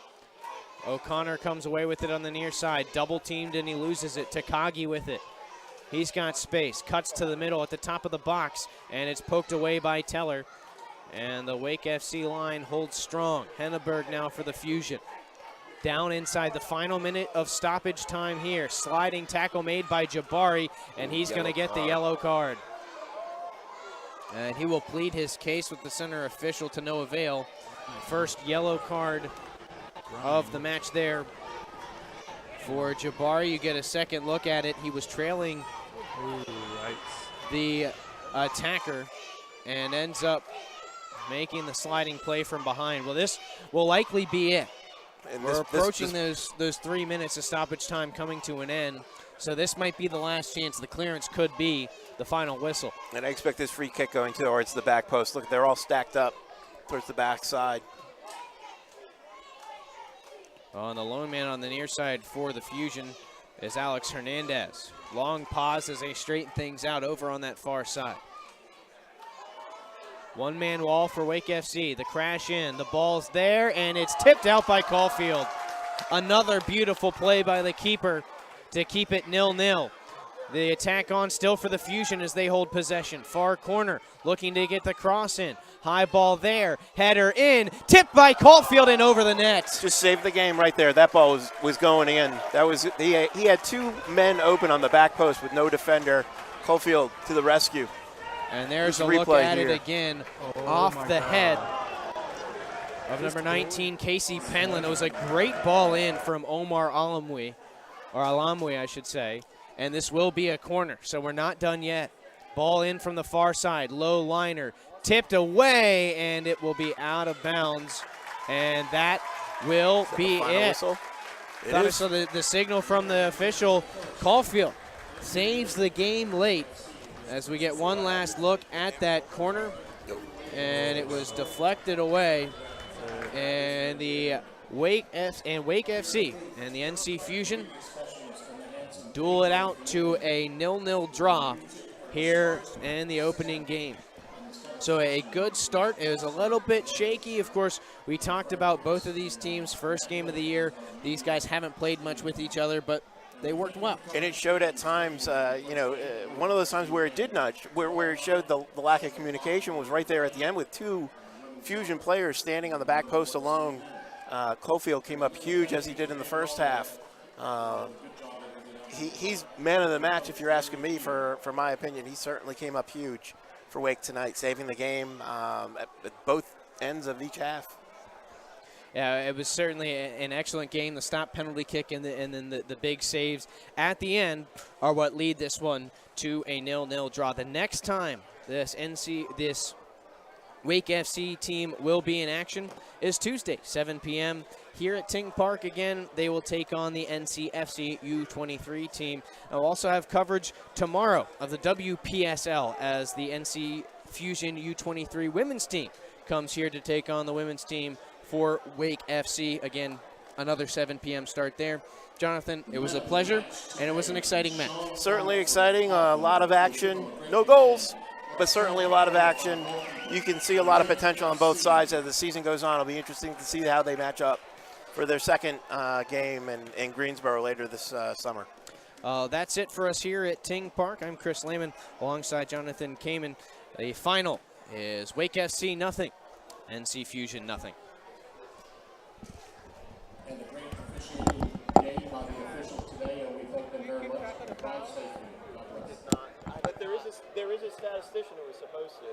O'Connor comes away with it on the near side. Double teamed and he loses it. Takagi with it. He's got space. Cuts to the middle at the top of the box. And it's poked away by Teller. And the Wake FC line holds strong. Henneberg now for the Fusion. Down inside the final minute of stoppage time here. Sliding tackle made by Jabari. And he's going to get the yellow card. And he will plead his case with the center official to no avail. First yellow card of the match there for Jabari. You get a second look at it. He was trailing the attacker and ends up making the sliding play from behind. Well, this will likely be it. And we're approaching those 3 minutes of stoppage time coming to an end. So this might be the last chance. The clearance could be the final whistle. And I expect this free kick going towards the back post. Look, they're all stacked up towards the back side. On the lone man on the near side for the Fusion is Alex Hernandez. Long pause as they straighten things out over on that far side. One-man wall for Wake FC. The crash in, the ball's there, and it's tipped out by Caulfield. Another beautiful play by the keeper to keep it 0-0. The attack on still for the Fusion as they hold possession. Far corner, looking to get the cross in. High ball there, header in, tipped by Caulfield and over the net. Just saved the game right there. That ball was going in. That was he had 2 men open on the back post with no defender. Caulfield to the rescue. And there's a Replay look at here. it again off the head of number 19, Casey Penland. It was a great ball in from Omar Alamwi, or Alamwi, I should say. And this will be a corner, so we're not done yet. Ball in from the far side, low liner, tipped away, and it will be out of bounds. And that will be it. Whistle? So the signal from the official, Caulfield saves the game late as we get one last look at that corner, and it was deflected away. And the Wake FC and the NC Fusion duel it out to a 0-0 draw here in the opening game. So a good start. It was a little bit shaky. Of course, we talked about both of these teams, first game of the year. These guys haven't played much with each other, but they worked well. And it showed at times, one of those times where it did not, where it showed the lack of communication was right there at the end with two Fusion players standing on the back post alone. Caulfield came up huge as he did in the first half. He's man of the match, if you're asking me, for my opinion. He certainly came up huge for Wake tonight, saving the game at both ends of each half. Yeah, it was certainly an excellent game. The stop penalty kick and then the big saves at the end are what lead this one to a 0-0 draw. The next time this Wake FC team will be in action is Tuesday, 7 p.m. here at Ting Park. Again, they will take on the NCFC U23 team. I'll also have coverage tomorrow of the WPSL as the NC Fusion U23 women's team comes here to take on the women's team for Wake FC. Again, another 7 p.m. start there. Jonathan, it was a pleasure, and it was an exciting match. Certainly exciting, a lot of action. No goals, but certainly a lot of action. You can see a lot of potential on both sides as the season goes on. It'll be interesting to see how they match up for their second game in Greensboro later this summer. That's it for us here at Ting Park. I'm Chris Lehman alongside Jonathan Kamen. The final is Wake FC 0, NC Fusion 0. And a great officiating game by the officials today, and we thank them very much. Drive safely. God bless. But there is a statistician who was supposed to.